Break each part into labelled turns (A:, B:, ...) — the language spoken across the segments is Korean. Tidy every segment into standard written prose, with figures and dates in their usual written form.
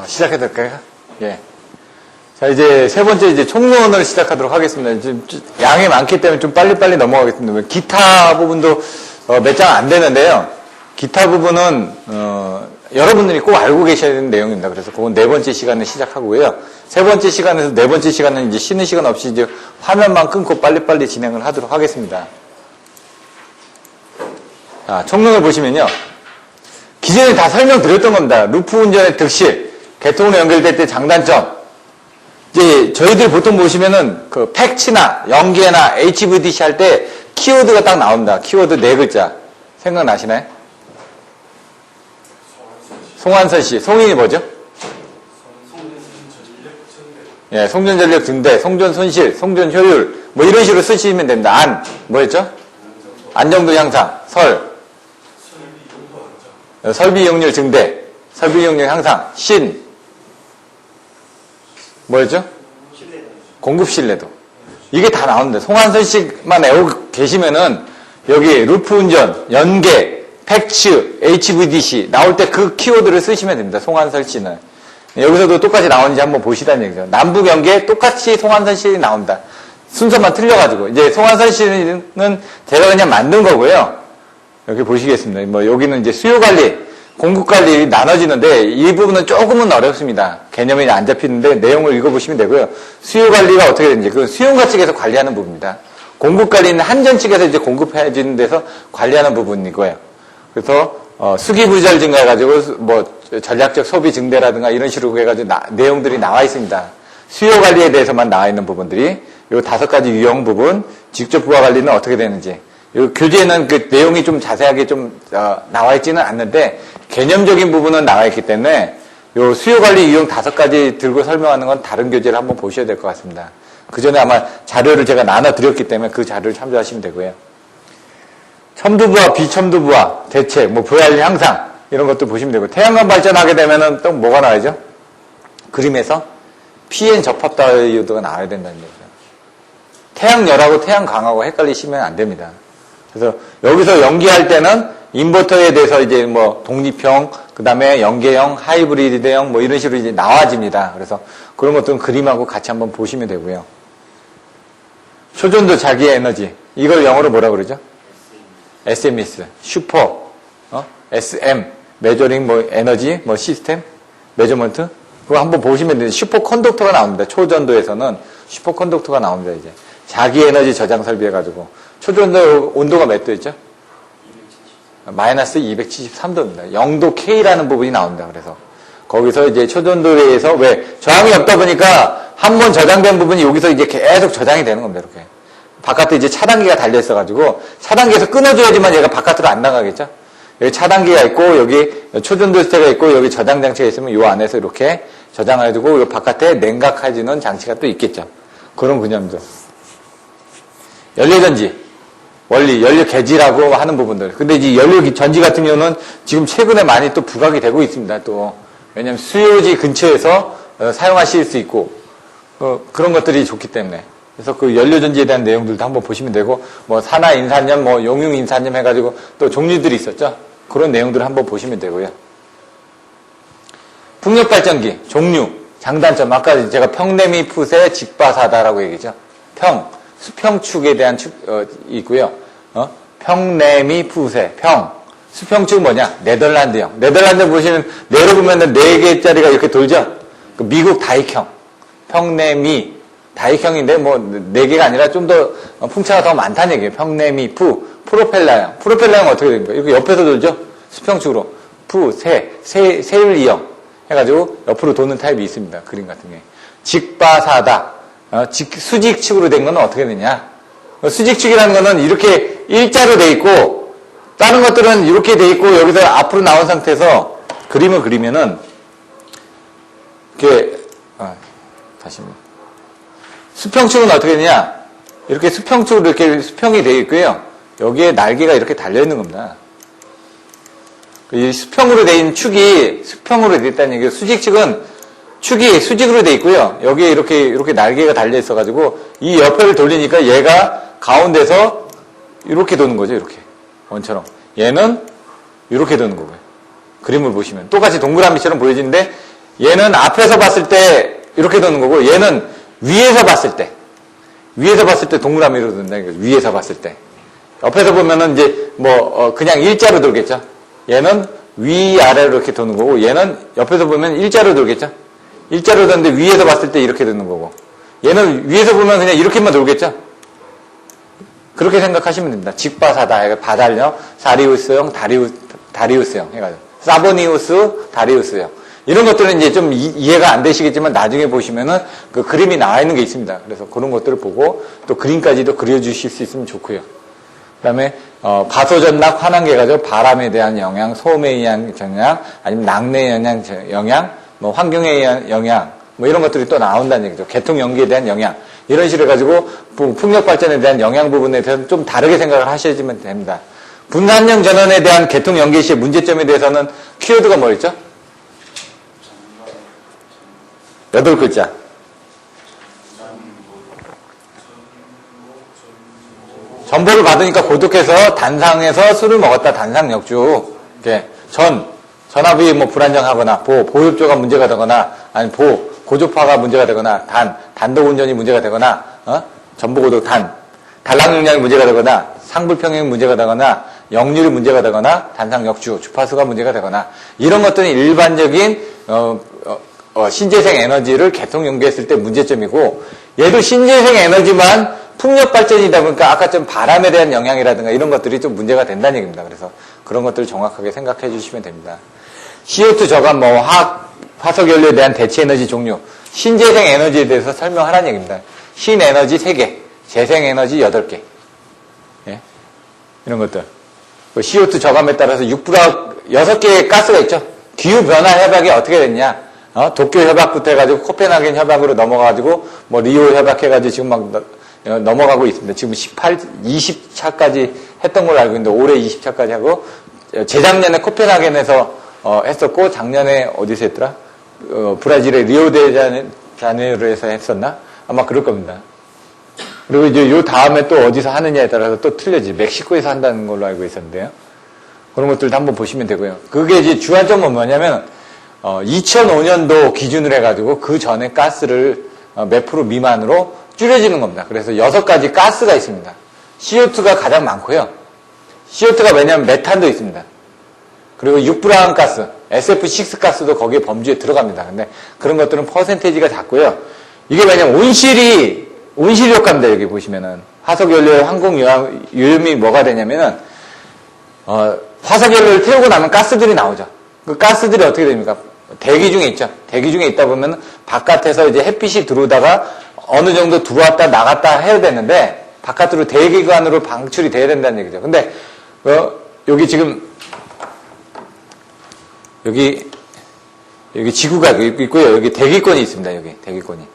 A: 시작해도 될까요? 예. 자, 이제 세 번째 이제 총론을 시작하도록 하겠습니다. 지금 양이 많기 때문에 좀 빨리빨리 넘어가겠습니다. 기타 부분도 몇 장 안 되는데요. 기타 부분은 여러분들이 꼭 알고 계셔야 되는 내용입니다. 그래서 그건 네 번째 시간에 시작하고요. 세 번째 시간에서 네 번째 시간은 이제 쉬는 시간 없이 이제 화면만 끊고 빨리빨리 진행을 하도록 하겠습니다. 자, 총론을 보시면요. 기존에 다 설명드렸던 겁니다. 루프 운전의 득실, 개통으로 연결될 때 장단점. 이제 저희들이 보통 보시면은 그 팩치나 연계나 HVDC 할 때 키워드가 딱 나옵니다. 키워드 네 글자. 생각나시나요? 송환선 씨. 송인이 뭐죠? 예, 송전 전력 증대, 송전 손실, 송전 효율, 뭐 이런 식으로 쓰시면 됩니다. 안, 뭐였죠? 안정도 향상, 설비 이용률 증대, 설비 이용률 향상, 신, 뭐였죠? 공급 신뢰도. 이게 다 나오는데, 송환선 씨만 외우고 계시면은, 여기 루프 운전, 연계, 팩츠, HVDC, 나올 때 그 키워드를 쓰시면 됩니다. 송환선 씨는. 여기서도 똑같이 나오는지 한번 보시라는 얘기죠. 남북 연계 똑같이 송환선 씨 나온다. 순서만 틀려가지고. 이제 송환선 씨는 제가 그냥 만든 거고요. 여기 보시겠습니다. 뭐, 여기는 이제 수요 관리, 공급 관리 나눠지는데, 이 부분은 조금은 어렵습니다. 개념이 안 잡히는데, 내용을 읽어보시면 되고요. 수요 관리가 어떻게 되는지, 그 수용가 측에서 관리하는 부분입니다. 공급 관리는 한전 측에서 이제 공급해주는 데서 관리하는 부분이고요. 그래서, 수기부절 증가해가지고, 뭐, 전략적 소비 증대라든가 이런 식으로 해가지고 내용들이 나와 있습니다. 수요 관리에 대해서만 나와 있는 부분들이, 요 5가지 유형 부분, 직접 부하 관리는 어떻게 되는지, 요 교재에는 그 내용이 좀 자세하게 좀 나와 있지는 않는데 개념적인 부분은 나와 있기 때문에 요 수요 관리 유형 5가지 들고 설명하는 건 다른 교재를 한번 보셔야 될 것 같습니다. 그 전에 아마 자료를 제가 나눠 드렸기 때문에 그 자료를 참조하시면 되고요. 첨두부와 비첨두부와 대책, 뭐 VRL 향상 이런 것도 보시면 되고 태양광 발전하게 되면은 또 뭐가 나와야죠? 그림에서 PN 접합 다이오드가 나와야 된다는 얘기죠. 태양열하고 태양광하고 헷갈리시면 안 됩니다. 그래서 여기서 연기할 때는 인버터에 대해서 이제 뭐 독립형, 그 다음에 연계형, 하이브리드형 뭐 이런 식으로 이제 나와집니다. 그래서 그런 것들은 그림하고 같이 한번 보시면 되고요. 초전도 자기의 에너지. 이걸 영어로 뭐라 그러죠? SMS, 슈퍼, SM, 메저링 뭐 에너지, 뭐 시스템, 메저먼트. 그거 한번 보시면 되는데 슈퍼 컨덕터가 나옵니다. 초전도에서는 슈퍼 컨덕터가 나옵니다, 이제. 자기 에너지 저장 설비해가지고. 초전도 온도가 몇 도였죠? 마이너스 273도입니다. 0도 K라는 부분이 나옵니다. 그래서 거기서 이제 초전도에서 왜 저항이 없다 보니까 한 번 저장된 부분이 여기서 이제 계속 저장이 되는 겁니다. 이렇게 바깥에 이제 차단기가 달려 있어가지고 차단기에서 끊어줘야지만 얘가 바깥으로 안 나가겠죠? 여기 차단기가 있고 여기 초전도 스테가 있고 여기 저장 장치가 있으면 이 안에서 이렇게 저장해두고 이 바깥에 냉각해주는 장치가 또 있겠죠. 그런 개념도. 연료전지. 원리, 연료 개지라고 하는 부분들. 근데 이제 연료 전지 같은 경우는 지금 최근에 많이 또 부각이 되고 있습니다. 또. 왜냐면 수요지 근처에서 사용하실 수 있고, 그런 것들이 좋기 때문에. 그래서 그 연료 전지에 대한 내용들도 한번 보시면 되고, 뭐 산화 인산염, 뭐 용융 인산염 해가지고 또 종류들이 있었죠. 그런 내용들을 한번 보시면 되고요. 풍력발전기, 종류, 장단점. 아까 제가 평내미 풋의 직바사다라고 얘기죠. 수평축에 대한 있고요. 평내미 푸세, 수평축은 뭐냐? 네덜란드형. 네덜란드 보시면, 내려보면은 4개짜리가 이렇게 돌죠? 그 미국 다익형. 평내미, 다익형인데, 뭐, 4개가 아니라 좀 더 풍차가 더 많다는 얘기예요. 평내미 프로펠러형. 프로펠러형은 어떻게 됩니까? 이렇게 옆에서 돌죠? 수평축으로. 세율이형. 해가지고 옆으로 도는 타입이 있습니다. 그림 같은 게. 직바사다. 수직축으로 된 건 어떻게 되냐? 수직축이라는 거는 이렇게 일자로 돼 있고, 다른 것들은 이렇게 돼 있고, 여기서 앞으로 나온 상태에서 그림을 그리면은, 이렇게, 다시. 수평축은 어떻게 되냐? 이렇게 수평축으로 이렇게 수평이 돼 있고요. 여기에 날개가 이렇게 달려 있는 겁니다. 이 수평으로 돼 있는 축이 수평으로 돼 있다는 얘기예요. 수직축은 축이 수직으로 돼 있고요. 여기에 이렇게 날개가 달려 있어가지고 이 옆을 돌리니까 얘가 가운데서 이렇게 도는 거죠. 이렇게 원처럼. 얘는 이렇게 도는 거고요. 그림을 보시면 똑같이 동그라미처럼 보여지는데 얘는 앞에서 봤을 때 이렇게 도는 거고, 얘는 위에서 봤을 때 동그라미로 돈다는 거죠. 위에서 봤을 때. 옆에서 보면은 이제 그냥 일자로 돌겠죠. 얘는 위아래로 이렇게 도는 거고, 얘는 옆에서 보면 일자로 돌겠죠. 일자로 도는데 위에서 봤을 때 이렇게 도는 거고, 얘는 위에서 보면 그냥 이렇게만 돌겠죠. 그렇게 생각하시면 됩니다. 직바사다, 바달력, 사리우스형, 다리우스형 해가지고, 사보니우스, 다리우스형. 이런 것들은 이제 좀 이해가 안 되시겠지만 나중에 보시면은 그 그림이 나와 있는 게 있습니다. 그래서 그런 것들을 보고 또 그림까지도 그려주실 수 있으면 좋고요. 그 다음에, 가소전락 환환계 가지고 바람에 대한 영향, 소음에 의한 영향, 아니면 낙뢰에 의한 영향, 환경에 의한 영향, 이런 것들이 또 나온다는 얘기죠. 개통 연기에 대한 영향. 이런 식으로 해가지고 풍력 발전에 대한 영향 부분에 대해서는 좀 다르게 생각을 하셔야지만 됩니다. 분산형 전원에 대한 개통 연기 시의 문제점에 대해서는 키워드가 뭐였죠? 8글자. 전보를 받으니까 고독해서 단상에서 술을 먹었다. 단상역주. 이렇게 전압이 불안정하거나 보흡조가 문제가 되거나 아니 고조파가 문제가 되거나 단독 운전이 문제가 되거나 전보고독 단락 용량이 문제가 되거나 상불평형이 문제가 되거나 역률이 문제가 되거나 단상역주 주파수가 문제가 되거나 이런 것들은 일반적인 신재생 에너지를 개통 연구했을 때 문제점이고, 얘도 신재생 에너지만 풍력 발전이다 보니까 아까 좀 바람에 대한 영향이라든가 이런 것들이 좀 문제가 된다는 얘기입니다. 그래서 그런 것들을 정확하게 생각해 주시면 됩니다. CO2 저감, 화석연료에 대한 대체 에너지 종류, 신재생 에너지에 대해서 설명하라는 얘기입니다. 신에너지 3개, 재생에너지 8개. 예? 이런 것들. CO2 저감에 따라서 6개의 가스가 있죠. 기후변화 협약이 어떻게 됐냐. 도쿄 협약부터 해가지고 코펜하겐 협약으로 넘어가가지고 리오 협약해가지고 지금 막 넘어가고 있습니다. 지금 20차까지 했던 걸로 알고 있는데 올해 20차까지 하고 재작년에 코펜하겐에서 했었고 작년에 어디서 했더라? 브라질의 리오데자네이루에서 했었나? 아마 그럴 겁니다. 그리고 이제 요 다음에 또 어디서 하느냐에 따라서 또 틀려지. 멕시코에서 한다는 걸로 알고 있었는데요. 그런 것들도 한번 보시면 되고요. 그게 이제 주안점은 뭐냐면 2005년도 기준으로 해가지고 그 전에 가스를 몇 프로 미만으로 줄여지는 겁니다. 그래서 6가지 가스가 있습니다. CO2가 가장 많고요. CO2가 왜냐하면 메탄도 있습니다. 그리고 육불화학 가스, SF6 가스도 거기에 범주에 들어갑니다. 근데 그런 것들은 퍼센테이지가 작고요. 이게 왜냐면 온실 효과입니다. 여기 보시면은 화석연료의 항공유염이 뭐가 되냐면은 화석연료를 태우고 나면 가스들이 나오죠. 그 가스들이 어떻게 됩니까? 대기 중에 있죠. 대기 중에 있다 보면 바깥에서 이제 햇빛이 들어오다가 어느 정도 들어왔다 나갔다 해야 되는데 바깥으로 대기관으로 방출이 돼야 된다는 얘기죠. 근데 여기 지금 여기 지구가 있고요. 여기 대기권이 있습니다. 여기 대기권이.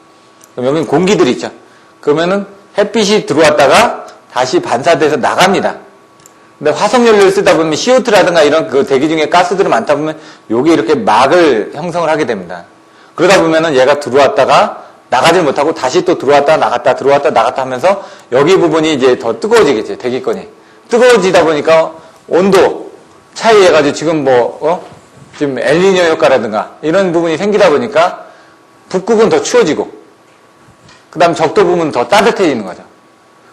A: 그럼 여기는 공기들이 있죠. 그러면은 햇빛이 들어왔다가 다시 반사돼서 나갑니다. 근데 화석연료를 쓰다 보면 CO2라든가 이런 그 대기 중에 가스들이 많다 보면 여기 이렇게 막을 형성을 하게 됩니다. 그러다 보면은 얘가 들어왔다가 나가질 못하고 다시 또 들어왔다 나갔다 들어왔다 나갔다 하면서 여기 부분이 이제 더 뜨거워지겠죠. 대기권이. 뜨거워지다 보니까 온도 차이해가지고 지금 지금 엘니뇨 효과라든가 이런 부분이 생기다 보니까 북극은 더 추워지고 그 다음 적도 부분은 더 따뜻해지는 거죠.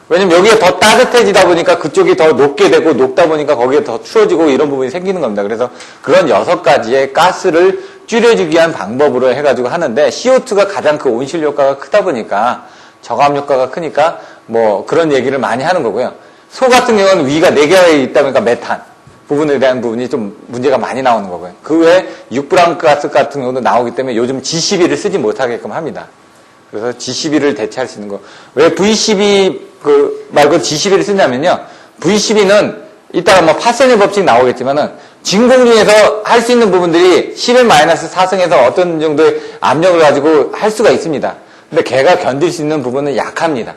A: 왜냐면 여기가 더 따뜻해지다 보니까 그쪽이 더 녹게 되고 녹다 보니까 거기에 더 추워지고 이런 부분이 생기는 겁니다. 그래서 그런 6가지의 가스를 줄여주기 위한 방법으로 해가지고 하는데 CO2가 가장 그 온실 효과가 크다 보니까 저감 효과가 크니까 그런 얘기를 많이 하는 거고요. 소 같은 경우는 위가 4개가 있다 보니까 메탄 부분에 대한 부분이 좀 문제가 많이 나오는 거고요. 그 외에 육불황가스 같은 경우도 나오기 때문에 요즘 G12를 쓰지 못하게끔 합니다. 그래서 G12를 대체할 수 있는 거. 왜 V12 말고 G12를 쓰냐면요. V12는 이따가 파스칼의 법칙 나오겠지만은 진공 중에서 할 수 있는 부분들이 10-4승에서 어떤 정도의 압력을 가지고 할 수가 있습니다. 근데 걔가 견딜 수 있는 부분은 약합니다.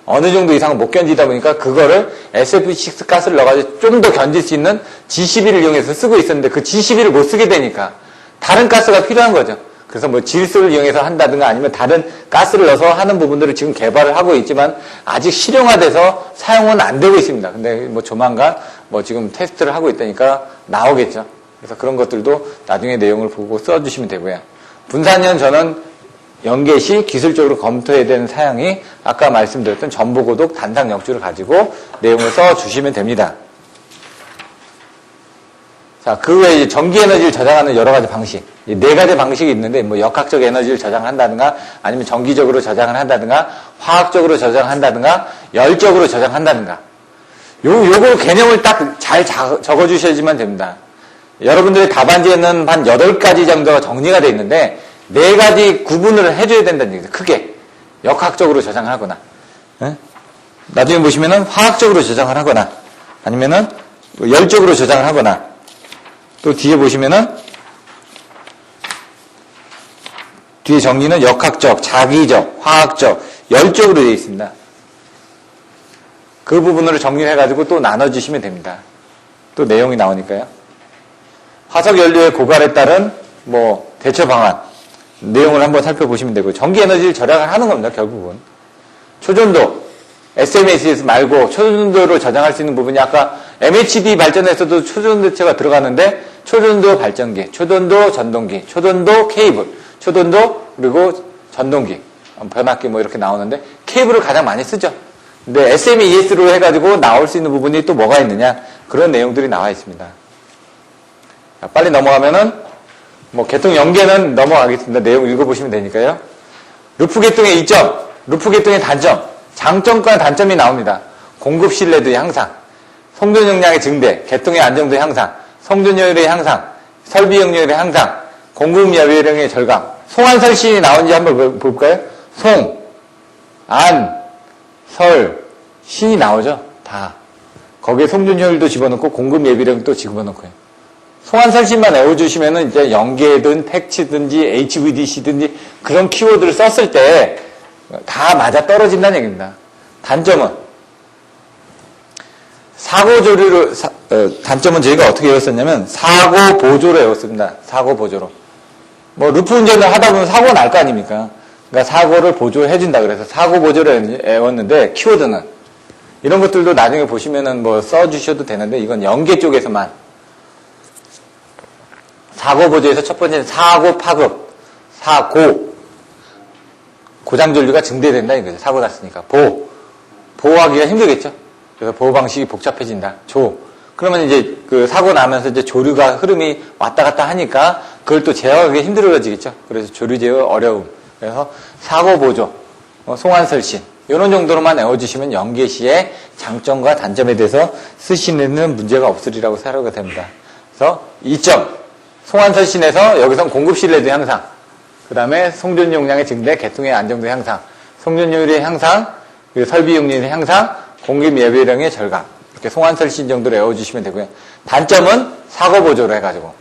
A: 어느 정도 이상은 못 견디다 보니까 그거를 SF6 가스를 넣어가지고 좀 더 견딜 수 있는 G12를 이용해서 쓰고 있었는데 그 G12를 못 쓰게 되니까 다른 가스가 필요한 거죠. 그래서 질소를 이용해서 한다든가 아니면 다른 가스를 넣어서 하는 부분들을 지금 개발을 하고 있지만 아직 실용화돼서 사용은 안 되고 있습니다. 근데 조만간 지금 테스트를 하고 있다니까 나오겠죠. 그래서 그런 것들도 나중에 내용을 보고 써주시면 되고요. 분산형 전원 연계 시 기술적으로 검토해야 되는 사양이 아까 말씀드렸던 전보고독 단상 역주를 가지고 내용을 써주시면 됩니다. 자, 그 외에 이제 전기 에너지를 저장하는 여러 가지 방식. 네 가지 방식이 있는데, 뭐 역학적 에너지를 저장한다든가, 아니면 전기적으로 저장을 한다든가, 화학적으로 저장한다든가, 열적으로 저장한다든가. 요거 개념을 딱 잘 적어주셔야지만 됩니다. 여러분들의 답안지에는 한 8가지 정도가 정리가 되어 있는데, 4가지 구분을 해줘야 된다는 얘기죠. 크게. 역학적으로 저장을 하거나. 네? 나중에 보시면은 화학적으로 저장을 하거나, 아니면은 열적으로 저장을 하거나, 또 뒤에 보시면은 뒤에 정리는 역학적, 자기적, 화학적, 열적으로 되어 있습니다. 그 부분을 정리해가지고 또 나눠주시면 됩니다. 또 내용이 나오니까요. 화석 연료의 고갈에 따른 뭐 대처 방안 내용을 한번 살펴보시면 되고, 전기 에너지를 절약을 하는 겁니다. 결국은 초전도 SMACS 말고 초전도를 저장할 수 있는 부분이 아까 MHD 발전에서도 초전도체가 들어가는데, 초전도 발전기, 초전도 전동기, 초전도 케이블, 초전도 그리고 전동기, 변압기 뭐 이렇게 나오는데 케이블을 가장 많이 쓰죠. 근데 SMES로 해가지고 나올 수 있는 부분이 또 뭐가 있느냐, 그런 내용들이 나와 있습니다. 자, 빨리 넘어가면은 뭐 개통 연계는 넘어가겠습니다. 내용 읽어보시면 되니까요. 루프 개통의 이점, 루프 개통의 단점, 장점과 단점이 나옵니다. 공급 신뢰도의 향상, 송전 용량의 증대, 개통의 안정도의 향상, 성전율의 향상, 설비 용률의 향상, 공급 여비량의 절감. 송안설 신이 나온지 한번 볼까요? 송, 안, 설, 신이 나오죠? 다. 거기에 송전율도 집어넣고 공급 예비량도 집어넣고요. 송안설 신만 외워주시면은 이제 연계든 팩치든지 HVDC든지 그런 키워드를 썼을 때 다 맞아 떨어진다는 얘기입니다. 단점은 사고 조류로, 단점은 저희가 어떻게 외웠었냐면, 사고 보조로 외웠습니다. 사고 보조로. 뭐, 루프 운전을 하다 보면 사고가 날 거 아닙니까? 그러니까 사고를 보조해준다. 그래서 사고 보조를 외웠는데, 키워드는. 이런 것들도 나중에 보시면은 뭐 써주셔도 되는데, 이건 연계 쪽에서만. 사고 보조에서 첫 번째는 사고 파급. 사고. 고장전류가 증대된다 이거죠. 사고 났으니까. 보호하기가 힘들겠죠. 그래서 보호 방식이 복잡해진다. 그러면 이제 그 사고 나면서 이제 조류가 흐름이 왔다 갔다 하니까 그걸 또 제어하기 힘들어지겠죠. 그래서 조류 제어 어려움. 그래서 사고 보조, 송환설신 이런 정도로만 외워주시면 연계 시에 장점과 단점에 대해서 쓰시는 문제가 없으리라고 생각이 됩니다. 그래서 2점 송환설신에서 여기선 공급 신뢰도 향상, 그 다음에 송전 용량의 증대, 개통의 안정도 향상, 송전율의 향상, 그리고 설비 용량의 향상, 공급 예비량의 절감. 이렇게 송환설신 정도로 외워주시면 되고요. 단점은 사고 보조로 해가지고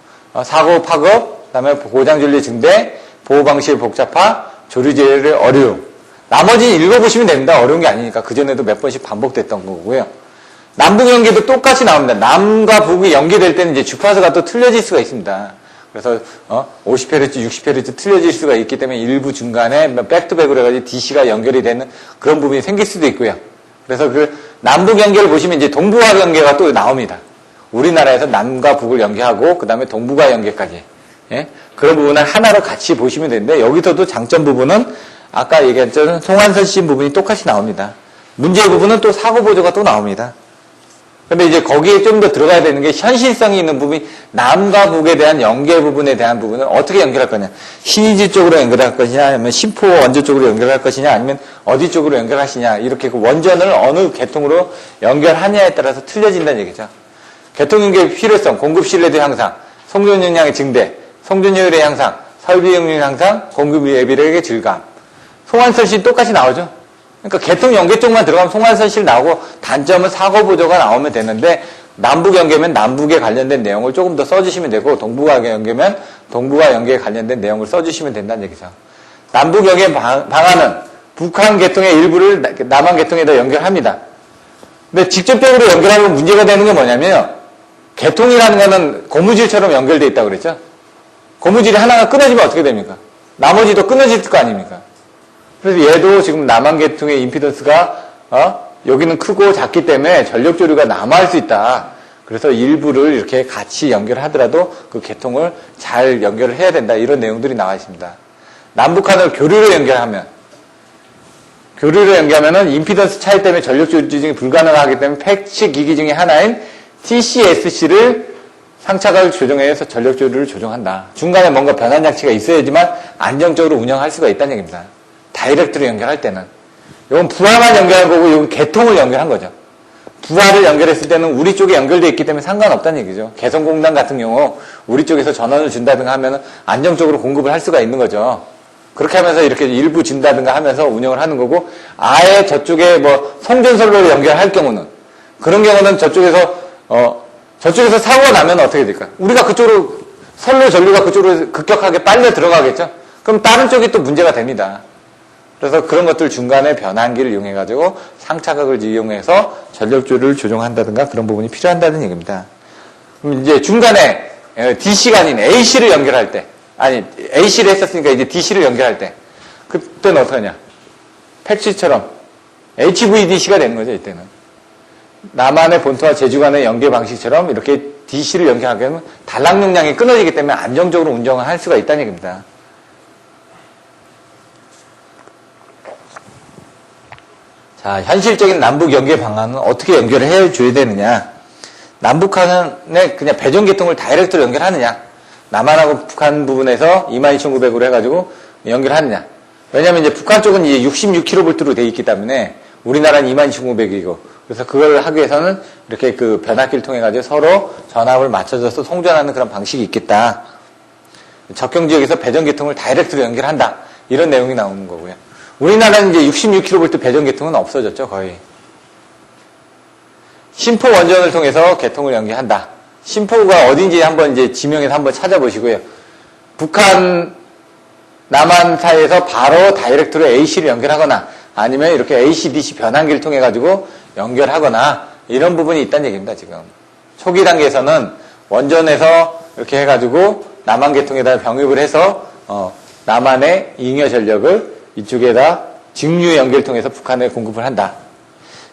A: 사고 파급, 그 다음에 고장전류 증대, 보호 방식의 복잡화, 조류 제어의 어려움. 나머지는 읽어보시면 됩니다. 어려운 게 아니니까. 그전에도 몇 번씩 반복됐던 거고요. 남북 연계도 똑같이 나옵니다. 남과 북이 연계될 때는 이제 주파수가 또 틀려질 수가 있습니다. 그래서 50Hz, 60Hz 틀려질 수가 있기 때문에 일부 중간에 백투백으로 해가지고 DC가 연결이 되는 그런 부분이 생길 수도 있고요. 그래서 그 남북 연계를 보시면 이제 동북아 연계가 또 나옵니다. 우리나라에서 남과 북을 연계하고 그 다음에 동북아 연계까지. 예? 그런 부분을 하나로 같이 보시면 되는데, 여기서도 장점 부분은 아까 얘기했던 송환설신 부분이 똑같이 나옵니다. 문제 부분은 또 사고 보조가 또 나옵니다. 근데 이제 거기에 좀 더 들어가야 되는 게 현실성이 있는 부분이 남과 북에 대한 연계 부분에 대한 부분을 어떻게 연결할 거냐. 신의지 쪽으로 연결할 것이냐, 아니면 신포 원조 쪽으로 연결할 것이냐, 아니면 어디 쪽으로 연결하시냐. 이렇게 그 원전을 어느 계통으로 연결하냐에 따라서 틀려진다는 얘기죠. 계통 연결 필요성, 공급 신뢰도 향상, 송전 용량의 증대, 송전율의 향상, 설비 용률 향상, 공급 예비력의 증감. 송환설신 똑같이 나오죠. 그러니까 계통 연계 쪽만 들어가면 송환설실 나오고, 단점은 사고 보조가 나오면 되는데, 남북 연계면 남북에 관련된 내용을 조금 더 써주시면 되고, 동북아 연계면 동북아 연계에 관련된 내용을 써주시면 된다는 얘기죠. 남북 연계 방안은 북한 계통의 일부를 남한 계통에다 연결합니다. 근데 직접적으로 연결하면 문제가 되는 게 뭐냐면, 계통이라는 거는 고무줄처럼 연결되어 있다고 그랬죠. 고무줄이 하나가 끊어지면 어떻게 됩니까? 나머지도 끊어질 거 아닙니까? 그래서 얘도 지금 남한 계통의 임피던스가 여기는 크고 작기 때문에 전력 조류가 남아할 수 있다. 그래서 일부를 이렇게 같이 연결하더라도 그 계통을 잘 연결을 해야 된다. 이런 내용들이 나와 있습니다. 남북한을 교류로 연결하면은 임피던스 차이 때문에 전력 조정이 불가능하기 때문에 패치 기기 중에 하나인 TCSC를 상차각을 조정해서 전력 조류를 조정한다. 중간에 뭔가 변환 장치가 있어야지만 안정적으로 운영할 수가 있다는 얘기입니다. 다이렉트로 연결할 때는. 이건 부하만 연결한 거고, 이건 개통을 연결한 거죠. 부하를 연결했을 때는 우리 쪽에 연결되어 있기 때문에 상관없다는 얘기죠. 개성공단 같은 경우 우리 쪽에서 전원을 준다든가 하면 안정적으로 공급을 할 수가 있는 거죠. 그렇게 하면서 이렇게 일부 준다든가 하면서 운영을 하는 거고, 아예 저쪽에 뭐 송전선로를 연결할 경우는, 그런 경우는 저쪽에서 사고가 나면 어떻게 될까? 우리가 그쪽으로, 선로 전류가 그쪽으로 급격하게 빨려 들어가겠죠? 그럼 다른 쪽이 또 문제가 됩니다. 그래서 그런 것들 중간에 변환기를 이용해가지고 상차각을 이용해서 전력조를 조정한다든가 그런 부분이 필요한다는 얘기입니다. 그럼 이제 중간에 DC가 아닌 AC를 연결할 때, 아니, AC를 했었으니까 이제 DC를 연결할 때, 그때는 어떻게 하냐? 팩시처럼 HVDC가 되는 거죠, 이때는. 남한의 본토와 제주 간의 연계 방식처럼 이렇게 DC를 연결하게 되면 단락 용량이 끊어지기 때문에 안정적으로 운영을 할 수가 있다는 얘기입니다. 자, 현실적인 남북 연계 방안은 어떻게 연결을 해줘야 되느냐? 남북한의 그냥 배전계통을 다이렉트로 연결하느냐? 남한하고 북한 부분에서 22,900으로 해가지고 연결하느냐? 왜냐면 이제 북한 쪽은 이제 66kV로 돼 있기 때문에 우리나라는 22,900이고, 그래서 그걸 하기 위해서는 이렇게 그 변압기를 통해가지고 서로 전압을 맞춰줘서 송전하는 그런 방식이 있겠다. 적경 지역에서 배전계통을 다이렉트로 연결한다. 이런 내용이 나오는 거고요. 우리나라는 이제 66kV 배전 계통은 없어졌죠, 거의. 신포 원전을 통해서 계통을 연결한다. 신포가 어딘지 한번 이제 지명해서 한번 찾아보시고요. 북한, 남한 사이에서 바로 다이렉트로 AC를 연결하거나 아니면 이렇게 AC-DC 변환기를 통해 가지고 연결하거나 이런 부분이 있다는 얘기입니다, 지금. 초기 단계에서는 원전에서 이렇게 해가지고 남한 계통에다 병입을 해서, 남한의 잉여 전력을 이쪽에다 직류 연결 통해서 북한에 공급을 한다.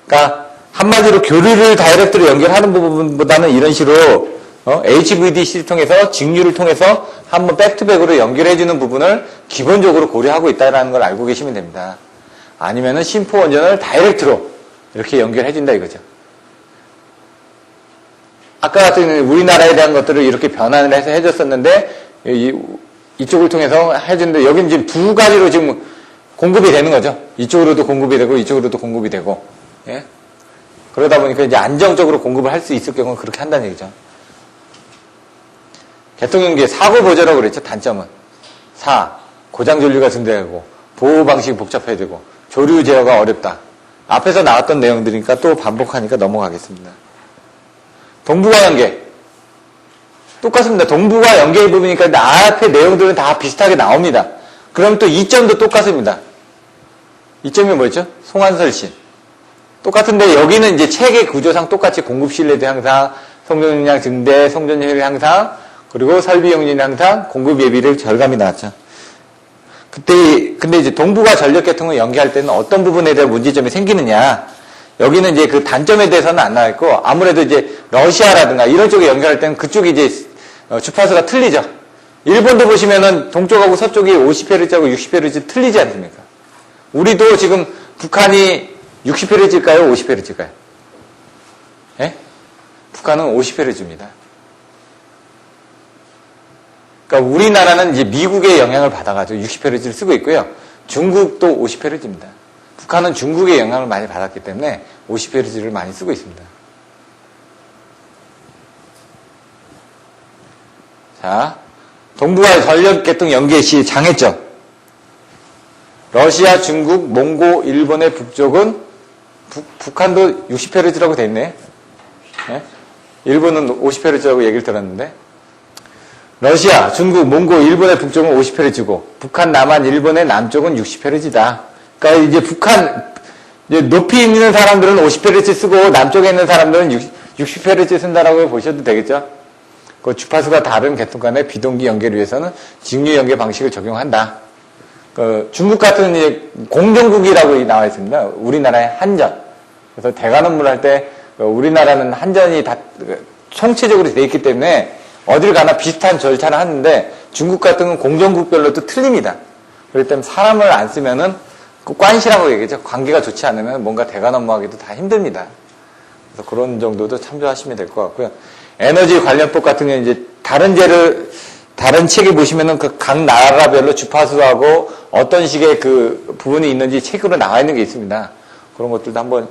A: 그러니까 한마디로 교류를 다이렉트로 연결하는 부분보다는 이런 식으로 HVDC를 통해서 직류를 통해서 한번 백투백으로 연결해주는 부분을 기본적으로 고려하고 있다는 걸 알고 계시면 됩니다. 아니면은 신포 원전을 다이렉트로 이렇게 연결해준다 이거죠. 아까 같은 우리나라에 대한 것들을 이렇게 변환을 해서 해줬었는데 이쪽을 통해서 해주는데 여기는 지금 두 가지로 지금 공급이 되는 거죠. 이쪽으로도 공급이 되고 이쪽으로도 공급이 되고, 예? 그러다 보니까 이제 안정적으로 공급을 할 수 있을 경우는 그렇게 한다는 얘기죠. 개통연기의 사고 보조라고 그랬죠. 단점은 고장 전류가 증대하고 보호 방식이 복잡해야 되고 조류 제어가 어렵다. 앞에서 나왔던 내용들이니까 또 반복하니까 넘어가겠습니다. 동북아 연계 똑같습니다. 동북아 연계 부분이니까 앞에 내용들은 다 비슷하게 나옵니다. 그럼 또 이점도 똑같습니다. 이점이 뭐였죠? 송환설신. 똑같은데 여기는 이제 체계 구조상 똑같이 공급 신뢰도 향상, 송전 용량 증대, 송전 효율 향상, 그리고 설비 용률 향상, 공급 예비를 절감이 나왔죠. 근데 이제 동북아 전력 계통을 연계할 때는 어떤 부분에 대한 문제점이 생기느냐. 여기는 이제 그 단점에 대해서는 안 나와 있고, 아무래도 이제 러시아라든가 이런 쪽에 연결할 때는 그쪽이 이제 주파수가 틀리죠. 일본도 보시면은 동쪽하고 서쪽이 50Hz하고 60Hz 틀리지 않습니까? 우리도 지금 북한이 60Hz일까요? 50Hz일까요? 예? 북한은 50Hz입니다. 그러니까 우리나라는 이제 미국의 영향을 받아가지고 60Hz를 쓰고 있고요. 중국도 50Hz입니다. 북한은 중국의 영향을 많이 받았기 때문에 50Hz를 많이 쓰고 있습니다. 자, 동북아 전력 계통 연계 시 장애점. 러시아, 중국, 몽고, 일본의 북쪽은 북한도 60Hz라고 돼 있네. 예? 일본은 50Hz라고 얘기를 들었는데 러시아, 중국, 몽고, 일본의 북쪽은 50Hz고 북한, 남한, 일본의 남쪽은 60Hz다. 그러니까 이제 북한 이제 높이 있는 사람들은 50Hz 쓰고 남쪽에 있는 사람들은 60Hz 쓴다라고 보셔도 되겠죠. 그 주파수가 다른 계통 간의 비동기 연결을 위해서는 직류 연계 방식을 적용한다. 그 중국 같은 이제 공정국이라고 나와 있습니다. 우리나라의 한전. 그래서 대관 업무를 할 때 우리나라는 한전이 다 총체적으로 돼 있기 때문에 어딜 가나 비슷한 절차를 하는데 중국 같은 건 공정국별로 또 틀립니다. 그렇기 때문에 사람을 안 쓰면은 그 관시라고 얘기하죠. 관계가 좋지 않으면 뭔가 대관 업무하기도 다 힘듭니다. 그래서 그런 정도도 참조하시면 될 것 같고요. 에너지 관련법 같은 경우는 이제 다른 책에 보시면은 그 각 나라별로 주파수하고 어떤 식의 그 부분이 있는지 책으로 나와 있는 게 있습니다. 그런 것들도 한번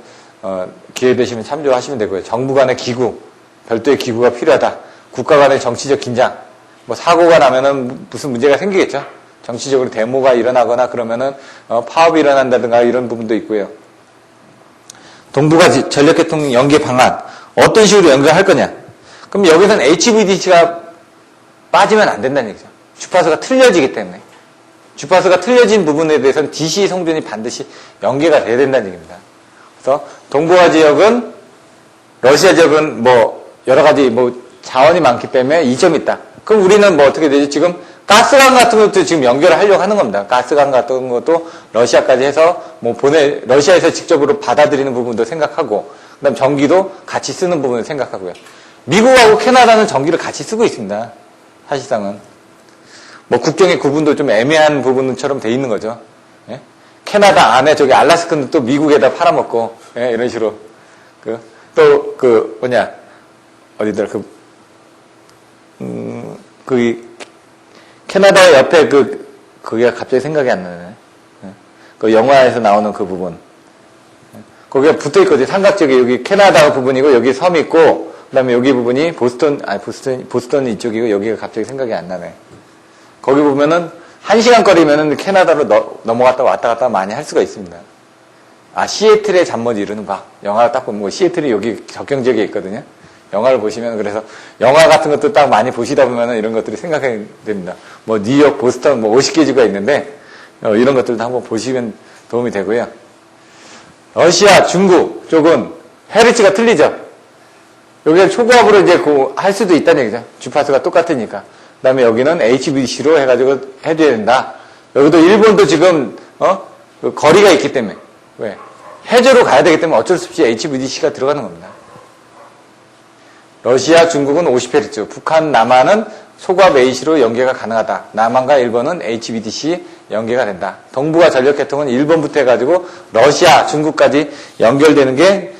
A: 기회 되시면 참조하시면 되고요. 정부 간의 기구, 별도의 기구가 필요하다. 국가 간의 정치적 긴장, 뭐 사고가 나면은 무슨 문제가 생기겠죠. 정치적으로 데모가 일어나거나 그러면은 파업이 일어난다든가 이런 부분도 있고요. 동북아 전력계통 연계 방안 어떤 식으로 연결할 거냐? 그럼 여기서는 HVDC가 빠지면 안 된다는 얘기죠. 주파수가 틀려지기 때문에. 주파수가 틀려진 부분에 대해서는 DC 송전이 반드시 연계가 돼야 된다는 얘기입니다. 그래서 동북아 지역은 러시아 지역은 뭐 여러 가지 뭐 자원이 많기 때문에 이점이 있다. 그럼 우리는 뭐 어떻게 되죠? 지금 가스관 같은 것도 지금 연결을 하려고 하는 겁니다. 가스관 같은 것도 러시아까지 해서 뭐 러시아에서 직접으로 받아들이는 부분도 생각하고, 그 다음 전기도 같이 쓰는 부분을 생각하고요. 미국하고 캐나다는 전기를 같이 쓰고 있습니다. 사실상은. 뭐 국경의 구분도 좀 애매한 부분처럼 돼 있는 거죠. 예? 캐나다 안에 저기 알라스카는 또 미국에다 팔아먹고, 예? 이런 식으로. 어디더라, 캐나다 옆에 그게 갑자기 생각이 안 나네. 예? 그 영화에서 나오는 그 부분. 거기가 붙어 있거든요. 삼각적이 여기 캐나다 부분이고, 여기 섬이 있고, 그 다음에 여기 부분이 보스턴이 이쪽이고, 여기가 갑자기 생각이 안 나네. 거기 보면은, 1시간 거리면은 캐나다로 넘어갔다 왔다 갔다 많이 할 수가 있습니다. 시애틀의 잠 못 이루는 바. 영화를 딱 보면, 시애틀이 여기 접경지역에 있거든요. 영화를 보시면, 그래서, 영화 같은 것도 딱 많이 보시다 보면은 이런 것들이 생각이 됩니다. 뭐, 뉴욕, 보스턴, 뭐, 50개 주가 있는데, 이런 것들도 한번 보시면 도움이 되고요. 러시아, 중국 쪽은 헤르츠가 틀리죠? 여기는 초고압으로 이제 할 수도 있다는 얘기죠. 주파수가 똑같으니까. 그 다음에 여기는 HVDC로 해가지고 해줘야 된다. 여기도 일본도 지금, 그 거리가 있기 때문에. 왜? 해저로 가야 되기 때문에 어쩔 수 없이 HVDC가 들어가는 겁니다. 러시아, 중국은 50Hz, 북한, 남한은 초고압 AC로 연계가 가능하다. 남한과 일본은 HVDC 연계가 된다. 동북아 전력계통은 일본부터 해가지고 러시아, 중국까지 연결되는 게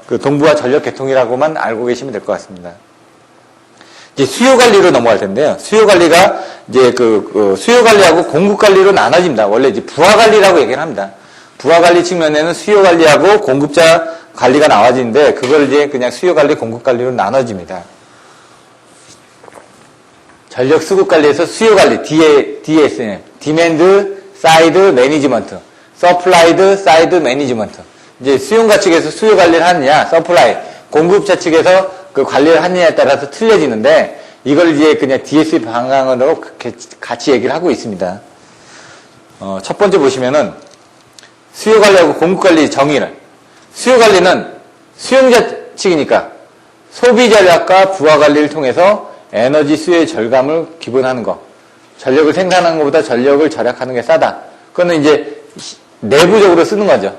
A: 그 동북아 전력계통이라고만 알고 계시면 될 것 같습니다. 이제 수요 관리로 넘어갈 텐데요. 수요 관리가 이제 수요 관리하고 공급 관리로 나눠집니다. 원래 이제 부하 관리라고 얘기를 합니다. 부하 관리 측면에는 수요 관리하고 공급자 관리가 나와지는데 그걸 이제 그냥 수요 관리, 공급 관리로 나눠집니다. 전력 수급 관리에서 수요 관리, DSM, Demand Side Management, Supplied Side Management. 이제 수용가 측에서 수요 관리를 하느냐, 서플라이, 공급자 측에서 그 관리를 하느냐에 따라서 틀려지는데, 이걸 이제 그냥 DS 방향으로 같이 얘기를 하고 있습니다. 첫 번째 보시면은, 수요 관리하고 공급 관리 정의를. 수요 관리는 수용자 측이니까, 소비 전략과 부하 관리를 통해서 에너지 수요의 절감을 기본하는 거. 전력을 생산하는 것보다 전력을 절약하는 게 싸다. 그거는 이제 내부적으로 쓰는 거죠.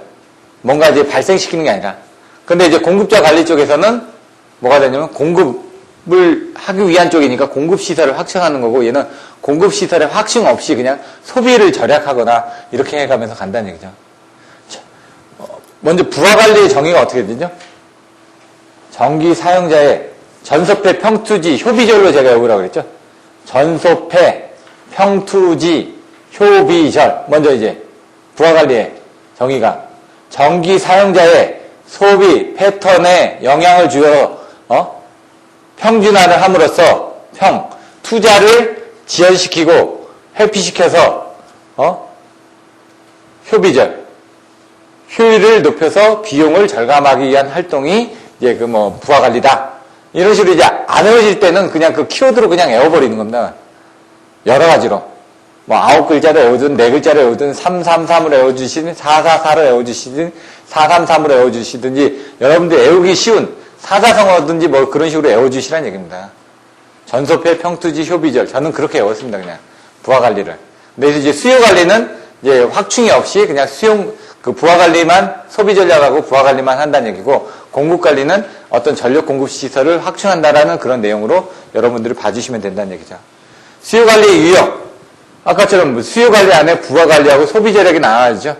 A: 뭔가 이제 발생시키는 게 아니라. 근데 이제 공급자 관리 쪽에서는 뭐가 되냐면 공급을 하기 위한 쪽이니까 공급 시설을 확충하는 거고 얘는 공급 시설의 확충 없이 그냥 소비를 절약하거나 이렇게 해가면서 간다는 얘기죠. 먼저 부하 관리의 정의가 어떻게 되죠? 전기 사용자의 전소패, 평투지, 효비절로 제가 여기라고 그랬죠? 전소패, 평투지, 효비절. 먼저 이제 부하 관리의 정의가 전기 사용자의 소비 패턴에 영향을 주어 평준화를 함으로써 투자를 지연시키고 회피시켜서 효비절, 효율을 높여서 비용을 절감하기 위한 활동이 이제 부하 관리다. 이런 식으로 이제 안 외워질 때는 그냥 그 키워드로 그냥 외워버리는 겁니다. 여러 가지로. 9글자를 외우든 4글자를 외우든 333으로 외워주시든 444로 외워주시든 433으로 외워주시든지 여러분들 외우기 쉬운 사자성어든지 뭐 그런 식으로 외워주시라는 얘기입니다. 전소패, 평투지, 효비절. 저는 그렇게 외웠습니다. 그냥 부하 관리를. 근데 이제 수요 관리는 이제 확충이 없이 그냥 부하 관리만 소비 전략하고 부하 관리만 한다는 얘기고 공급 관리는 어떤 전력 공급 시설을 확충한다라는 그런 내용으로 여러분들이 봐주시면 된다는 얘기죠. 수요 관리의 유형. 아까처럼 수요 관리 안에 부하 관리하고 소비 전략이 나와야죠.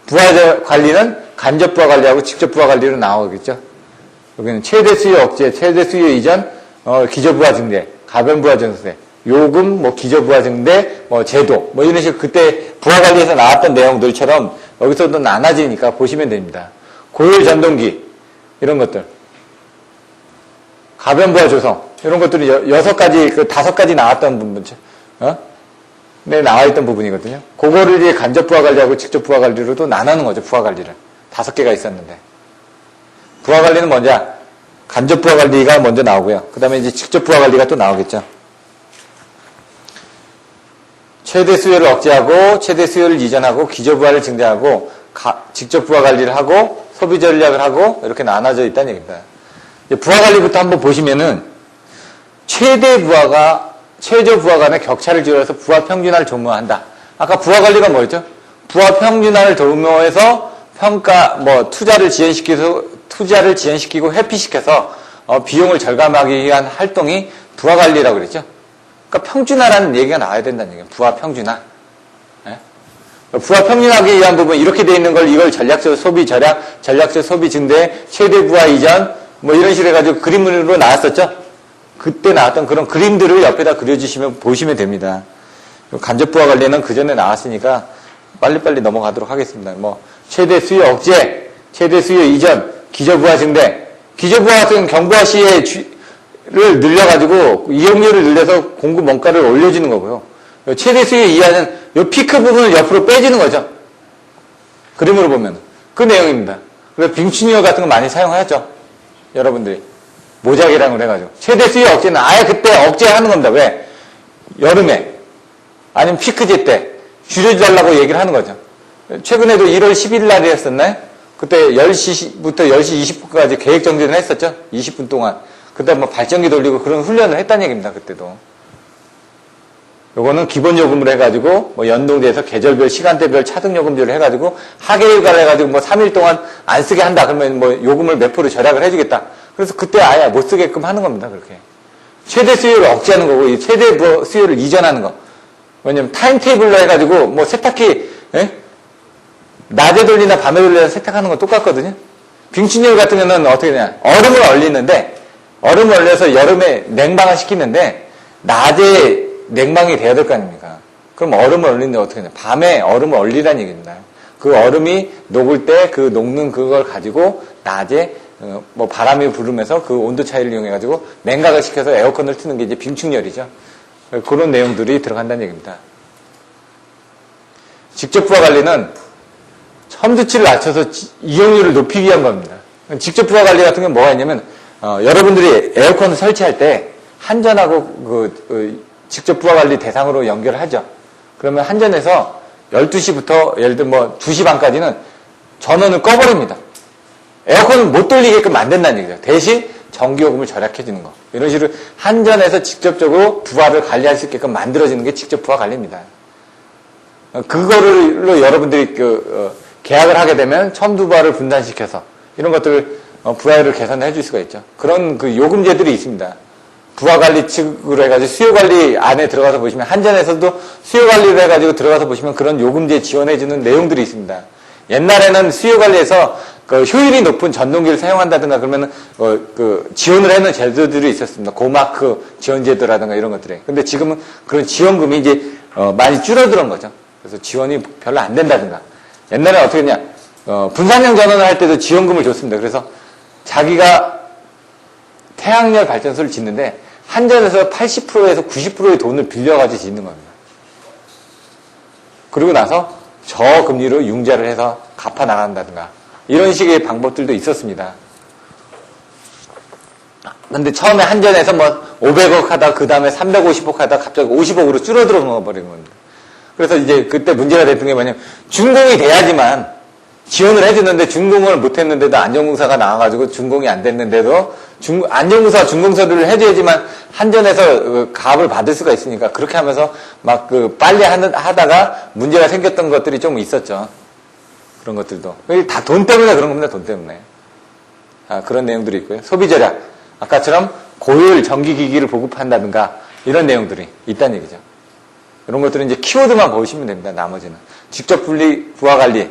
A: 부하 관리는 간접 부하 관리하고 직접 부하 관리로 나오겠죠. 여기는 최대 수요 억제, 최대 수요 이전, 기저 부하 증대, 가변 부하 증대, 요금, 기저 부하 증대, 제도, 이런 식으로 그때 부하 관리에서 나왔던 내용들처럼 여기서도 나눠지니까 보시면 됩니다. 고효율 전동기, 이런 것들. 가변 부하 조성, 이런 것들이 6가지, 5가지 나왔던 부분이죠. 네, 나와있던 부분이거든요. 그거를 이제 간접 부하 관리하고 직접 부하 관리로도 나누는 거죠, 부하 관리를. 5개가 있었는데. 부하 관리는 먼저, 간접 부하 관리가 먼저 나오고요. 그 다음에 이제 직접 부하 관리가 또 나오겠죠. 최대 수요를 억제하고, 최대 수요를 이전하고, 기저 부하를 증대하고, 직접 부하 관리를 하고, 소비 전략을 하고, 이렇게 나눠져 있다는 얘기입니다. 부하 관리부터 한번 보시면은, 최대 부하가 최저 부하 간의 격차를 줄여서 부하 평균화를 도모한다. 아까 부하 관리가 뭐였죠? 부하 평균화를 도모해서 평가, 투자를 지연시키고 회피시켜서 비용을 절감하기 위한 활동이 부하 관리라고 그랬죠. 그러니까 평준화라는 얘기가 나와야 된다는 얘기예요. 부하 평준화. 네? 부하 평준화하기 위한 부분 이렇게 돼 있는 걸 이걸 전략적 소비 절약, 전략적 소비 증대, 최대 부하 이전 이런 식으로 해가지고 그림으로 나왔었죠. 그때 나왔던 그런 그림들을 옆에다 그려주시면 보시면 됩니다. 간접 부하 관리는 그 전에 나왔으니까 빨리빨리 넘어가도록 하겠습니다. 최대 수요 억제, 최대 수요 이전, 기저 부하 증대. 기저 부하 같은 경부하 시를 늘려가지고 이용률을 늘려서 공급 원가를 올려주는 거고요. 최대 수요 이하는 이 피크 부분을 옆으로 빼주는 거죠. 그림으로 보면 그 내용입니다. 그래서 빙춘이어 같은 거 많이 사용하죠. 여러분들이. 모자기랑을 해가지고. 최대 수요 억제는 아예 그때 억제하는 겁니다. 왜? 여름에, 아니면 피크제 때, 줄여달라고 얘기를 하는 거죠. 최근에도 1월 10일 날이 했었나요? 그때 10시부터 10시 20분까지 계획 정지를 했었죠? 20분 동안. 그때 발전기 돌리고 그런 훈련을 했다는 얘기입니다. 그때도. 요거는 기본 요금을 해가지고, 연동돼서 계절별, 시간대별 차등 요금제를 해가지고, 하계일가를 해가지고 3일 동안 안 쓰게 한다. 그러면 요금을 몇 프로 절약을 해주겠다. 그래서 그때 아예 못 쓰게끔 하는 겁니다. 그렇게. 최대 수요를 억제하는 거고, 이 최대 수요를 이전하는 거. 왜냐면 타임테이블로 해가지고, 세탁기, 낮에 돌리나 밤에 돌리나 세탁하는 건 똑같거든요. 빙춘율 같은 경우는 어떻게 되냐. 얼음을 얼리는데, 얼음을 얼려서 여름에 냉방을 시키는데, 낮에 냉방이 돼야 될 거 아닙니까? 그럼 얼음을 얼리는데 어떻게 되냐. 밤에 얼음을 얼리라는 얘기입니다. 그 얼음이 녹을 때 그 녹는 그걸 가지고 낮에 바람이 부르면서 그 온도 차이를 이용해가지고 냉각을 시켜서 에어컨을 트는 게 이제 빙충열이죠. 그런 내용들이 들어간다는 얘기입니다. 직접 부하 관리는 첨두치를 낮춰서 이용률을 높이기 위한 겁니다. 직접 부하 관리 같은 건 뭐가 있냐면, 여러분들이 에어컨을 설치할 때 한전하고 직접 부하 관리 대상으로 연결을 하죠. 그러면 한전에서 12시부터 예를 들어 2시 반까지는 전원을 꺼버립니다. 에어컨을 못 돌리게끔 만든다는 얘기죠. 대신 전기요금을 절약해 주는 거. 이런 식으로 한전에서 직접적으로 부하를 관리할 수 있게끔 만들어지는 게 직접 부하 관리입니다. 그거로 여러분들이 계약을 하게 되면 첨두부하를 분산시켜서 이런 것들을 부하율을 개선해 줄 수가 있죠. 그런 요금제들이 있습니다. 부하관리 측으로 해가지고 수요관리 안에 들어가서 보시면 한전에서도 수요관리를 해가지고 들어가서 보시면 그런 요금제 지원해주는 내용들이 있습니다. 옛날에는 수요관리에서 효율이 높은 전동기를 사용한다든가 그러면 지원을 해놓은 제도들이 있었습니다. 고마크 지원 제도라든가 이런 것들이. 근데 지금은 그런 지원금이 이제 많이 줄어드는 거죠. 그래서 지원이 별로 안 된다든가. 옛날에 어떻게 했냐? 분산형 전원을 할 때도 지원금을 줬습니다. 그래서 자기가 태양열 발전소를 짓는데 한전에서 80%에서 90%의 돈을 빌려가지고 짓는 겁니다. 그리고 나서 저금리로 융자를 해서 갚아 나간다든가 이런 식의 방법들도 있었습니다. 근데 처음에 한전에서 500억 하다 그 다음에 350억 하다 갑자기 50억으로 줄어들어 버린 겁니다. 그래서 이제 그때 문제가 됐던 게 뭐냐면 준공이 돼야지만 지원을 해주는데 준공을 못했는데도 안전공사가 나와가지고 준공이 안 됐는데도 안전공사가 준공서류를 해줘야지만 한전에서 가압을 받을 수가 있으니까 그렇게 하면서 빨리 하다가 문제가 생겼던 것들이 좀 있었죠. 그런 것들도. 다 돈 때문에 그런 겁니다. 돈 때문에. 그런 내용들이 있고요. 소비절약. 아까처럼 고효율 전기기기를 보급한다든가 이런 내용들이 있다는 얘기죠. 이런 것들은 이제 키워드만 보시면 됩니다. 나머지는. 직접 부하 관리.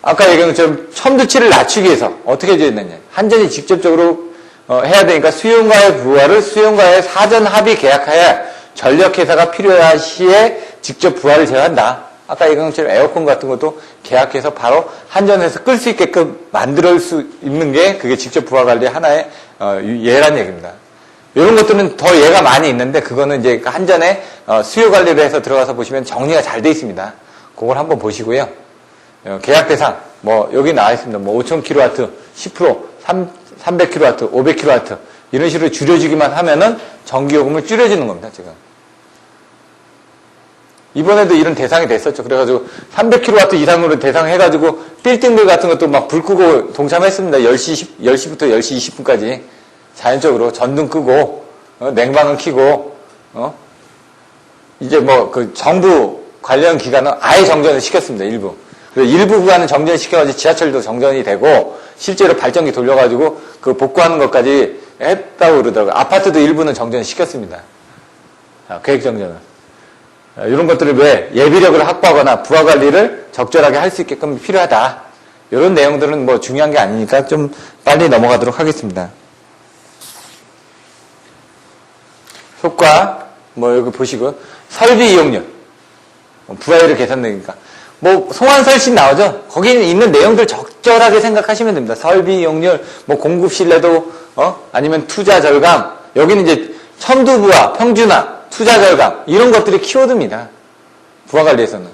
A: 아까 얘기한 것처럼 첨두치를 낮추기 위해서 어떻게 해야 되느냐. 한전이 직접적으로 해야 되니까 수용과의 부하를 수용과의 사전 합의 계약하에 전력회사가 필요한 시에 직접 부하를 제어한다. 아까 얘기한 것처럼 에어컨 같은 것도 계약해서 바로 한전에서 끌 수 있게끔 만들 수 있는 게 그게 직접 부하 관리 하나의 예란 얘기입니다. 이런 것들은 더 예가 많이 있는데 그거는 이제 한전에 수요 관리를 해서 들어가서 보시면 정리가 잘 돼 있습니다. 그걸 한번 보시고요. 계약 대상 뭐 여기 나와 있습니다. 뭐 5000kW, 10%, 300kW, 500kW 이런 식으로 줄여주기만 하면은 전기요금을 줄여주는 겁니다. 지금 이번에도 이런 대상이 됐었죠. 그래가지고 300kW 이상으로 대상해가지고 빌딩들 같은 것도 막 불 끄고 동참했습니다. 10시부터 10시 20분까지 자연적으로 전등 끄고 냉방은 켜고 이제 뭐 그 정부 관련 기관은 아예 정전을 시켰습니다. 일부 구간은 정전을 시켜가지고 지하철도 정전이 되고 실제로 발전기 돌려가지고 그 복구하는 것까지 했다고 그러더라고요. 아파트도 일부는 정전을 시켰습니다. 계획 정전을. 이런 것들을 왜 예비력을 확보하거나 부하 관리를 적절하게 할 수 있게끔 필요하다. 이런 내용들은 뭐 중요한 게 아니니까 좀 빨리 넘어가도록 하겠습니다. 효과 뭐 여기 보시고 설비 이용률 부하율을 계산되니까 뭐 송환설신 나오죠. 거기에 있는 내용들 적절하게 생각하시면 됩니다. 설비 이용률 뭐 공급 신뢰도 아니면 투자 절감 여기는 이제 첨두부하 평준화 투자 절감 이런 것들이 키워드입니다. 부하 관리에서는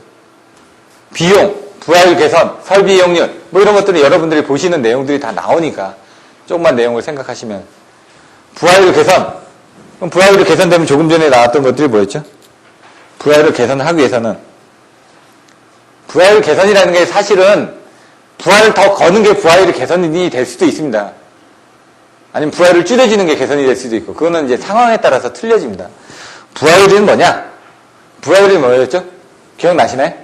A: 비용 부하율 개선 설비 이용률 뭐 이런 것들은 여러분들이 보시는 내용들이 다 나오니까 조금만 내용을 생각하시면 부하율 개선 그럼 부하율이 개선되면 조금 전에 나왔던 것들이 뭐였죠? 부하율을 개선하기 위해서는 부하율 개선이라는 게 사실은 부하를 더 거는 게 부하율이 개선이 될 수도 있습니다. 아니면 부하율을 줄여주는 게 개선이 될 수도 있고 그거는 이제 상황에 따라서 틀려집니다. 부하율은 뭐냐? 부하율이 뭐였죠? 기억나시나요?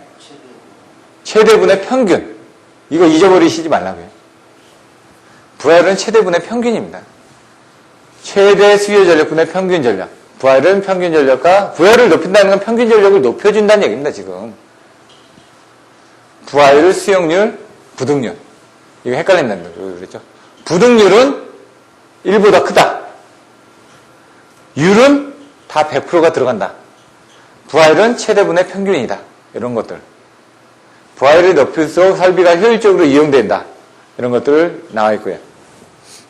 A: 최대분의 평균. 이거 잊어버리시지 말라고요. 부하율은 최대분의 평균입니다. 최대 수요 전력분의 평균 전력. 부하율은 평균 전력과 부하율을 높인다는 건 평균 전력을 높여준다는 얘기입니다. 지금. 부하율, 수용률, 부등률. 이거 헷갈린다는 거죠. 그랬죠? 부등률은 1보다 크다. 율은 다 100%가 들어간다. 부하율은 최대분의 평균이다. 이런 것들. 부하율이 높일수록 설비가 효율적으로 이용된다. 이런 것들 나와 있고요.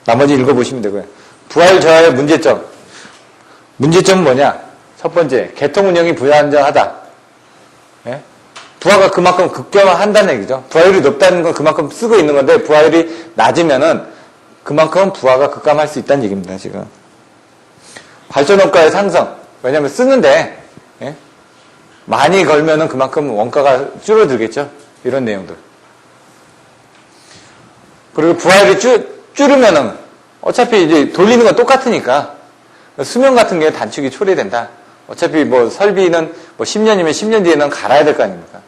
A: 나머지 읽어보시면 되고요. 부하율 저하의 문제점. 문제점은 뭐냐? 첫 번째, 개통 운영이 불안정하다. 예? 부하가 그만큼 극대화한다는 얘기죠. 부하율이 높다는 건 그만큼 쓰고 있는 건데 부하율이 낮으면은 그만큼 부하가 급감할 수 있다는 얘기입니다. 지금. 발전 원가의 상승. 왜냐하면 쓰는데 예? 많이 걸면은 그만큼 원가가 줄어들겠죠. 이런 내용들. 그리고 부하율이 줄으면은 어차피 이제 돌리는 건 똑같으니까 수명 같은 게 단축이 초래된다. 어차피 뭐 설비는 뭐 10년이면 10년 뒤에는 갈아야 될 거 아닙니까?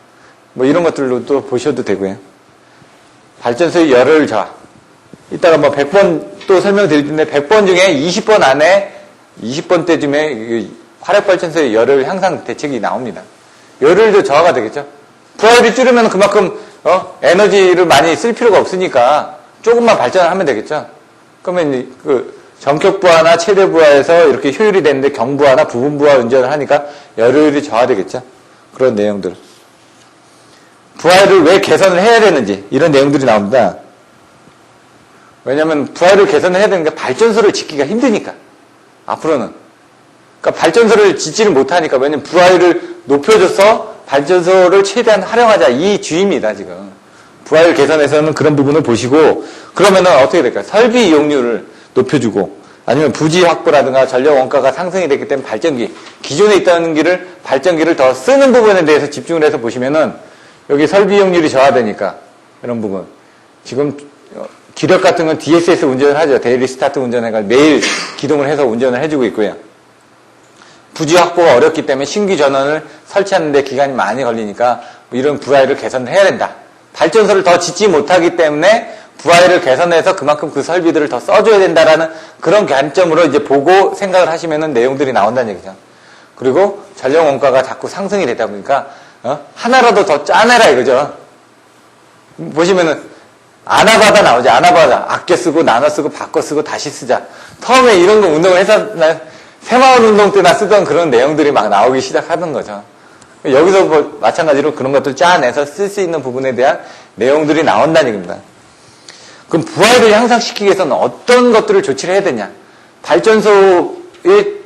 A: 뭐 이런 것들로 또 보셔도 되고요. 발전소의 열을 저하. 이따가 뭐 100번 또 설명드릴 텐데 100번 중에 20번 안에 20번 때쯤에 화력발전소의 열을 향상 대책이 나옵니다. 열을도 저하가 되겠죠. 부하율이 줄으면 그만큼 에너지를 많이 쓸 필요가 없으니까 조금만 발전을 하면 되겠죠. 그러면 그 전격부하나 최대부하에서 이렇게 효율이 되는데 경부하나 부분부하 운전을 하니까 열효율이 저하되겠죠. 그런 내용들. 부하율을 왜 개선을 해야 되는지 이런 내용들이 나옵니다. 왜냐하면 부하율을 개선을 해야 되는 게 발전소를 짓기가 힘드니까. 앞으로는. 그러니까 발전소를 짓지를 못하니까. 왜냐하면 부하율을 높여줘서 발전소를 최대한 활용하자. 이 주의입니다. 지금. 부하율 개선에서는 그런 부분을 보시고 그러면은 어떻게 될까요? 설비 이용률을 높여주고 아니면 부지 확보라든가 전력 원가가 상승이 됐기 때문에 발전기 기존에 있던 발전기를 더 쓰는 부분에 대해서 집중을 해서 보시면은 여기 설비 이용률이 저하되니까 이런 부분 지금 기력 같은 건 DSS 운전을 하죠. 데일리 스타트 운전해가 매일 기동을 해서 운전을 해주고 있고요. 부지 확보가 어렵기 때문에 신규 전원을 설치하는데 기간이 많이 걸리니까 이런 부하율을 개선해야 된다. 발전소를 더 짓지 못하기 때문에 부하율을 개선해서 그만큼 그 설비들을 더 써줘야 된다라는 그런 관점으로 이제 보고 생각을 하시면은 내용들이 나온다는 얘기죠. 그리고 전력 원가가 자꾸 상승이 되다 보니까 하나라도 더 짜내라 이거죠. 보시면은 아나바다 나오죠. 아나바다 아껴 쓰고 나눠 쓰고 바꿔 쓰고 다시 쓰자. 처음에 이런 거 운동을 해서 새마을 운동 때나 쓰던 그런 내용들이 막 나오기 시작하는 거죠. 여기서 뭐 마찬가지로 그런 것들 짜내서 쓸 수 있는 부분에 대한 내용들이 나온다는 얘기입니다. 그럼 부하를 향상시키기 위해서는 어떤 것들을 조치를 해야 되냐? 발전소의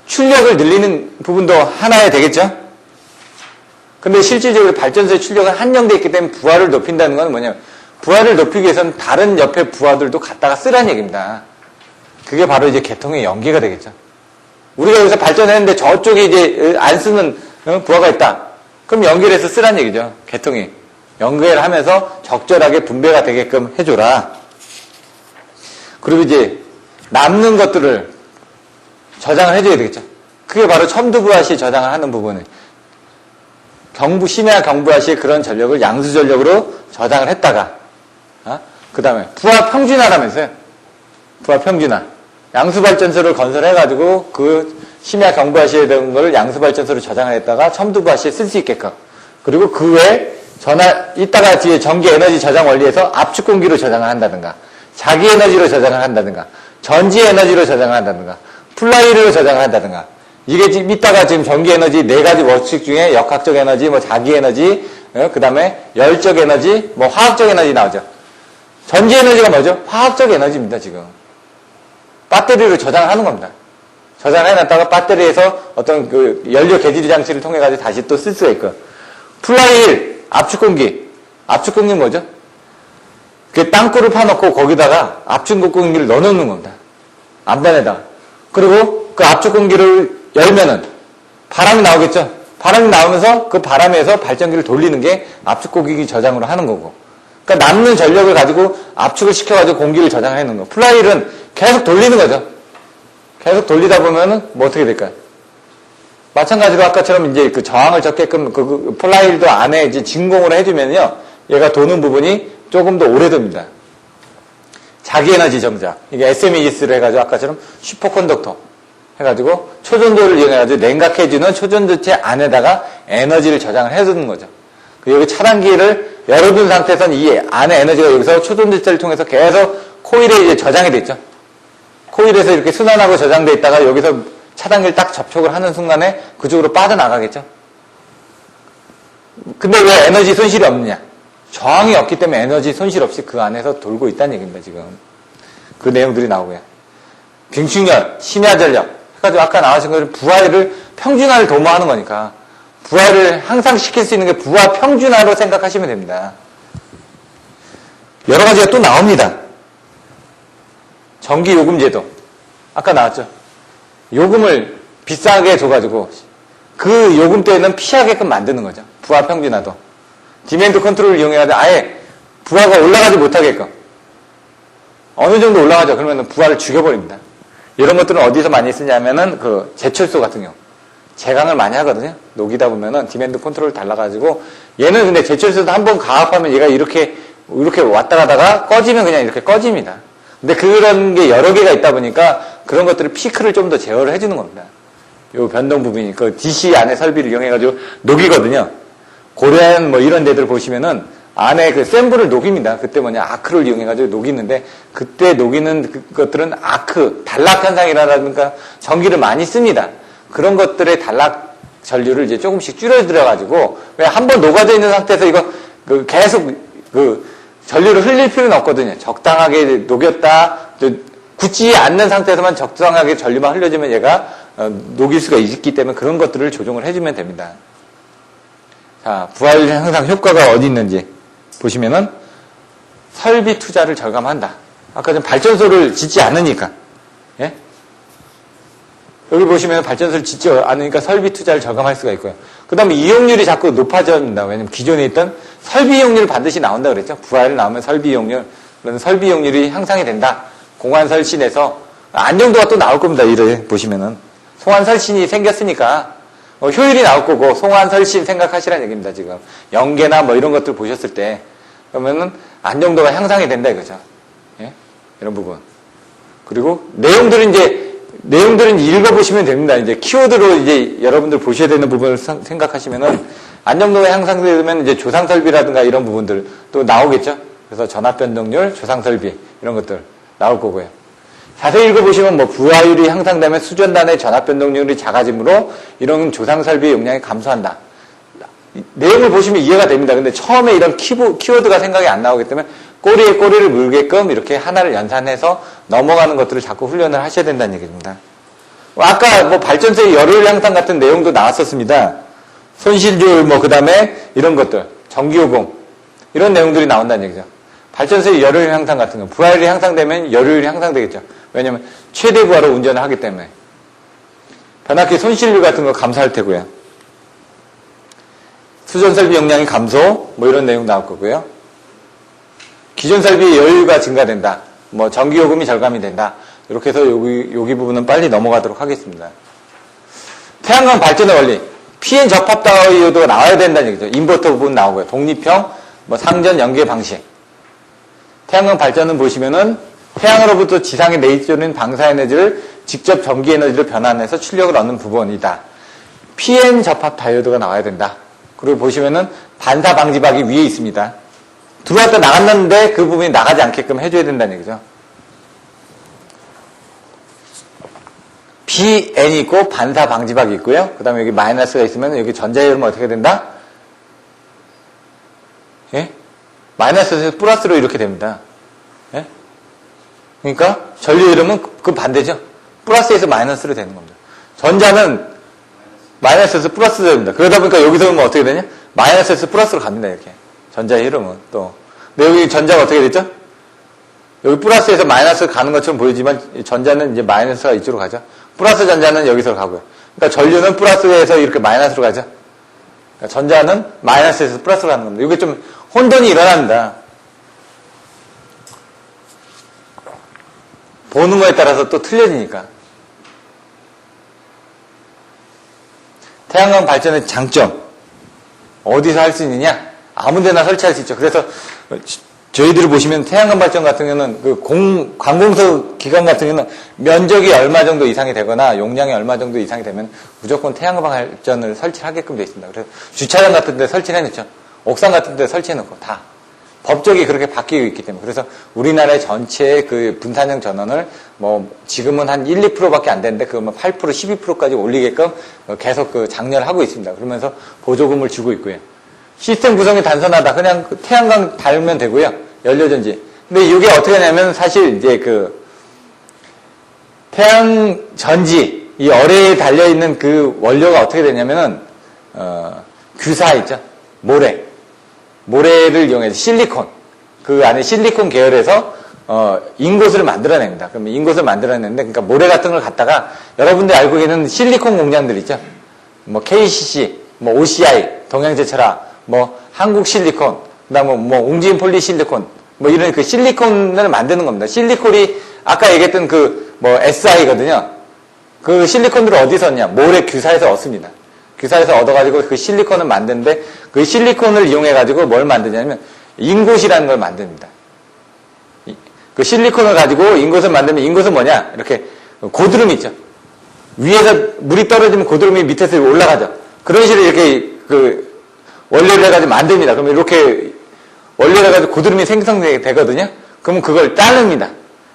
A: 출력을 늘리는 부분도 하나야 되겠죠? 근데 실질적으로 발전소의 출력은 한정되어 있기 때문에 부하를 높인다는 건 뭐냐면 부하를 높이기 위해서는 다른 옆에 부하들도 갖다가 쓰라는 얘기입니다. 그게 바로 이제 계통의 연계가 되겠죠. 우리가 여기서 발전했는데 저쪽에 이제 안 쓰는 부하가 있다. 그럼 연결해서 쓰라는 얘기죠. 계통이. 연결을 하면서 적절하게 분배가 되게끔 해줘라. 그리고 이제 남는 것들을 저장을 해줘야 되겠죠. 그게 바로 첨두부하시 저장을 하는 부분이에요. 심야 경부하시의 그런 전력을 양수 전력으로 저장을 했다가 그 다음에 부하 평준화라면서요. 부하 평준화. 양수발전소를 건설해가지고 그 심야 경부하시에 대한 걸 양수발전소로 저장을 했다가 첨두부하시에 쓸 수 있게끔. 그리고 그 외에 이따가 뒤에 전기 에너지 저장 원리에서 압축 공기로 저장을 한다든가, 자기 에너지로 저장을 한다든가, 전지 에너지로 저장을 한다든가, 플라이로 저장을 한다든가. 이게 지금 이따가 지금 전기 에너지 4가지 원칙 중에 역학적 에너지, 뭐 자기 에너지, 그 다음에 열적 에너지, 뭐 화학적 에너지 나오죠. 전지 에너지가 뭐죠? 화학적 에너지입니다, 지금. 배터리로 저장하는 겁니다. 저장해놨다가 배터리에서 어떤 그 연료 개지리 장치를 통해가지고 다시 또 쓸 수가 있고. 플라이힐, 압축공기. 압축공기는 뭐죠? 그 땅굴을 파놓고 거기다가 압축공기를 넣어놓는 겁니다. 앞면에다가. 그리고 그 압축공기를 열면은 바람이 나오겠죠? 바람이 나오면서 그 바람에서 발전기를 돌리는 게 압축공기 저장으로 하는 거고. 그러니까 남는 전력을 가지고 압축을 시켜가지고 공기를 저장하는 거. 플라이힐은 계속 돌리는 거죠. 계속 돌리다 보면은 뭐 어떻게 될까요? 마찬가지로 아까처럼 이제 그 저항을 적게끔 그 플라이힐도 안에 이제 진공을 해주면요. 얘가 도는 부분이 조금 더 오래됩니다. 자기 에너지 정작. 이게 SMES를 해가지고 아까처럼 슈퍼컨덕터 해가지고 초전도를 이용해가지고 냉각해주는 초전도체 안에다가 에너지를 저장을 해두는 거죠. 여기 차단기를 열어둔 상태에서는 이 안에 에너지가 여기서 초전도체를 통해서 계속 코일에 이제 저장이 돼 있죠. 코일에서 이렇게 순환하고 저장돼 있다가 여기서 차단기를 딱 접촉을 하는 순간에 그쪽으로 빠져나가겠죠. 근데 왜 에너지 손실이 없느냐? 저항이 없기 때문에 에너지 손실 없이 그 안에서 돌고 있다는 얘기입니다, 지금. 그 내용들이 나오고요. 빙충전, 심야전력. 해가지고 아까 나와신 것처럼 부하를 평준화를 도모하는 거니까 부하를 향상시킬 수 있는 게 부하 평준화로 생각하시면 됩니다. 여러 가지가 또 나옵니다. 전기요금제도. 아까 나왔죠. 요금을 비싸게 줘가지고 그 요금대는 피하게끔 만드는 거죠. 부하 평준화도. 디맨드 컨트롤을 이용해가지고 아예 부하가 올라가지 못하게끔. 어느 정도 올라가죠. 그러면 부하를 죽여버립니다. 이런 것들은 어디서 많이 쓰냐면은 그 제철소 같은 경우. 제강을 많이 하거든요. 녹이다 보면은 디맨드 컨트롤 달라가지고 얘는 근데 제철소도 한번 가압하면 얘가 이렇게 왔다 가다가 꺼지면 그냥 이렇게 꺼집니다. 근데 그런 게 여러 개가 있다 보니까 그런 것들을 피크를 좀 더 제어를 해주는 겁니다. 요 변동 부분이 그 DC 안에 설비를 이용해가지고 녹이거든요. 고려한 뭐 이런 데들 보시면은 안에 그 샘플을 녹입니다. 그때 아크를 이용해가지고 녹이는데 그때 녹이는 것들은 아크, 단락 현상이라든가 전기를 많이 씁니다. 그런 것들의 단락 전류를 이제 조금씩 줄여들여가지고 왜 한번 녹아져 있는 상태에서 이거 계속 전류를 흘릴 필요는 없거든요. 적당하게 녹였다, 굳지 않는 상태에서만 적당하게 전류만 흘려주면 얘가 녹일 수가 있기 때문에 그런 것들을 조정을 해주면 됩니다. 자, 부하율 향상 효과가 어디 있는지 보시면은 설비 투자를 절감한다. 아까 전 발전소를 짓지 않으니까. 예? 여기 보시면 발전소를 짓지 않으니까 설비 투자를 절감할 수가 있고요. 그 다음에 이용률이 자꾸 높아진다. 왜냐면 기존에 있던 설비 이용률이 반드시 나온다 그랬죠. 부하율 나오면 설비 이용률, 그런 설비 이용률이 향상이 된다. 공안 설신에서 안정도가 또 나올 겁니다. 이를 보시면은 송환 설신이 생겼으니까 효율이 나올 거고 송환 설신 생각하시라는 얘기입니다. 지금 연계나 뭐 이런 것들 보셨을 때 그러면은 안정도가 향상이 된다 이거죠. 예? 이런 부분. 그리고 내용들은 이제 내용들은 읽어보시면 됩니다. 이제 키워드로 이제 여러분들 보셔야 되는 부분을 생각하시면은 안정도가 향상되면 이제 조상설비라든가 이런 부분들 또 나오겠죠. 그래서 전압변동률, 조상설비 이런 것들 나올 거고요. 자세히 읽어보시면 뭐 부하율이 향상되면 수전단의 전압변동률이 작아지므로 이런 조상설비 용량이 감소한다. 내용을 보시면 이해가 됩니다. 근데 처음에 이런 키워드가 생각이 안 나오기 때문에 꼬리에 꼬리를 물게끔 이렇게 하나를 연산해서 넘어가는 것들을 자꾸 훈련을 하셔야 된다는 얘기입니다. 아까 뭐 발전소의 열효율 향상 같은 내용도 나왔었습니다. 손실률 뭐 그다음에 이런 것들, 전기요금 이런 내용들이 나온다는 얘기죠. 발전소의 열효율 향상 같은 거, 부하율이 향상되면 열효율이 향상되겠죠. 왜냐하면 최대 부하로 운전을 하기 때문에. 변압기 손실률 같은 거 감소할 테고요. 수전 설비 용량이 감소, 뭐 이런 내용 나올 거고요. 기존 설비의 여유가 증가된다. 뭐 전기요금이 절감이 된다. 이렇게 해서 여기 부분은 빨리 넘어가도록 하겠습니다. 태양광 발전의 원리. PN 접합 다이오드가 나와야 된다는 얘기죠. 인버터 부분 나오고요. 독립형, 뭐 상전 연계 방식. 태양광 발전은 보시면은 태양으로부터 지상에 내리쬐는 방사 에너지를 직접 전기 에너지로 변환해서 출력을 얻는 부분이다. PN 접합 다이오드가 나와야 된다. 그리고 보시면은 반사 방지박이 위에 있습니다. 들어왔다 나갔는데 그 부분이 나가지 않게끔 해줘야 된다는 얘기죠. BN이 있고 반사 방지박이 있고요. 그 다음에 여기 마이너스가 있으면 여기 전자이름은 어떻게 된다? 예? 마이너스에서 플러스로 이렇게 됩니다. 예? 그러니까 전류 이름은 그 반대죠. 플러스에서 마이너스로 되는 겁니다. 전자는 마이너스에서 플러스로 됩니다. 그러다 보니까 여기서 보면 어떻게 되냐? 마이너스에서 플러스로 갑니다. 이렇게. 전자의 흐름은 또. 근데 여기 전자가 어떻게 됐죠? 여기 플러스에서 마이너스 가는 것처럼 보이지만 전자는 이제 마이너스가 이쪽으로 가죠. 플러스 전자는 여기서 가고요. 그러니까 전류는 플러스에서 이렇게 마이너스로 가죠. 그러니까 전자는 마이너스에서 플러스로 가는 겁니다. 이게 좀 혼돈이 일어납니다. 보는 거에 따라서 또 틀려지니까. 태양광 발전의 장점. 어디서 할 수 있느냐? 아무 데나 설치할 수 있죠. 그래서 저희들이 보시면 태양광 발전 같은 경우는 그 관공서 기관 같은 경우는 면적이 얼마 정도 이상이 되거나 용량이 얼마 정도 이상이 되면 무조건 태양광 발전을 설치하게끔 되어 있습니다. 그래서 주차장 같은 데 설치해 놓죠. 옥상 같은 데 설치해 놓고 다. 법적이 그렇게 바뀌고 있기 때문에. 그래서 우리나라의 전체 그 분산형 전원을 뭐 지금은 한 1, 2%밖에 안 되는데 그거만 8%, 12%까지 올리게끔 계속 그 장려를 하고 있습니다. 그러면서 보조금을 주고 있고요. 시스템 구성이 단순하다. 그냥 태양광 달면 되고요. 연료전지. 근데 이게 어떻게 하냐면 사실 이제 그 태양전지 이 어뢰에 달려있는 그 원료가 어떻게 되냐면은 규사 있죠. 모래를 이용해서 실리콘. 그 안에 실리콘 계열에서 인곳을 만들어냅니다. 그럼 인곳을 만들어내는데 그러니까 모래 같은 걸 갖다가 여러분들이 알고 계시는 실리콘 공장들 있죠. 뭐 KCC, 뭐 OCI, 동양제철화, 뭐 한국실리콘, 그다음에 뭐 웅진 폴리실리콘, 뭐 이런 그 실리콘을 만드는 겁니다. 실리콘이 아까 얘기했던 그 뭐 SI거든요. 그 실리콘들을 어디서 얻냐? 모래 규사에서 얻습니다. 규사에서 얻어가지고 그 실리콘을 만드는데 그 실리콘을 이용해가지고 뭘 만드냐면 인곳이라는 걸 만듭니다. 그 실리콘을 가지고 인곳을 만들면 인곳은 뭐냐? 이렇게 고드름 있죠. 위에서 물이 떨어지면 고드름이 밑에서 올라가죠. 그런 식으로 이렇게 그 원료를 해가지고 만듭니다. 그러면 이렇게 원료를 해가지고 고드름이 생성되거든요. 그러면 그걸 자릅니다.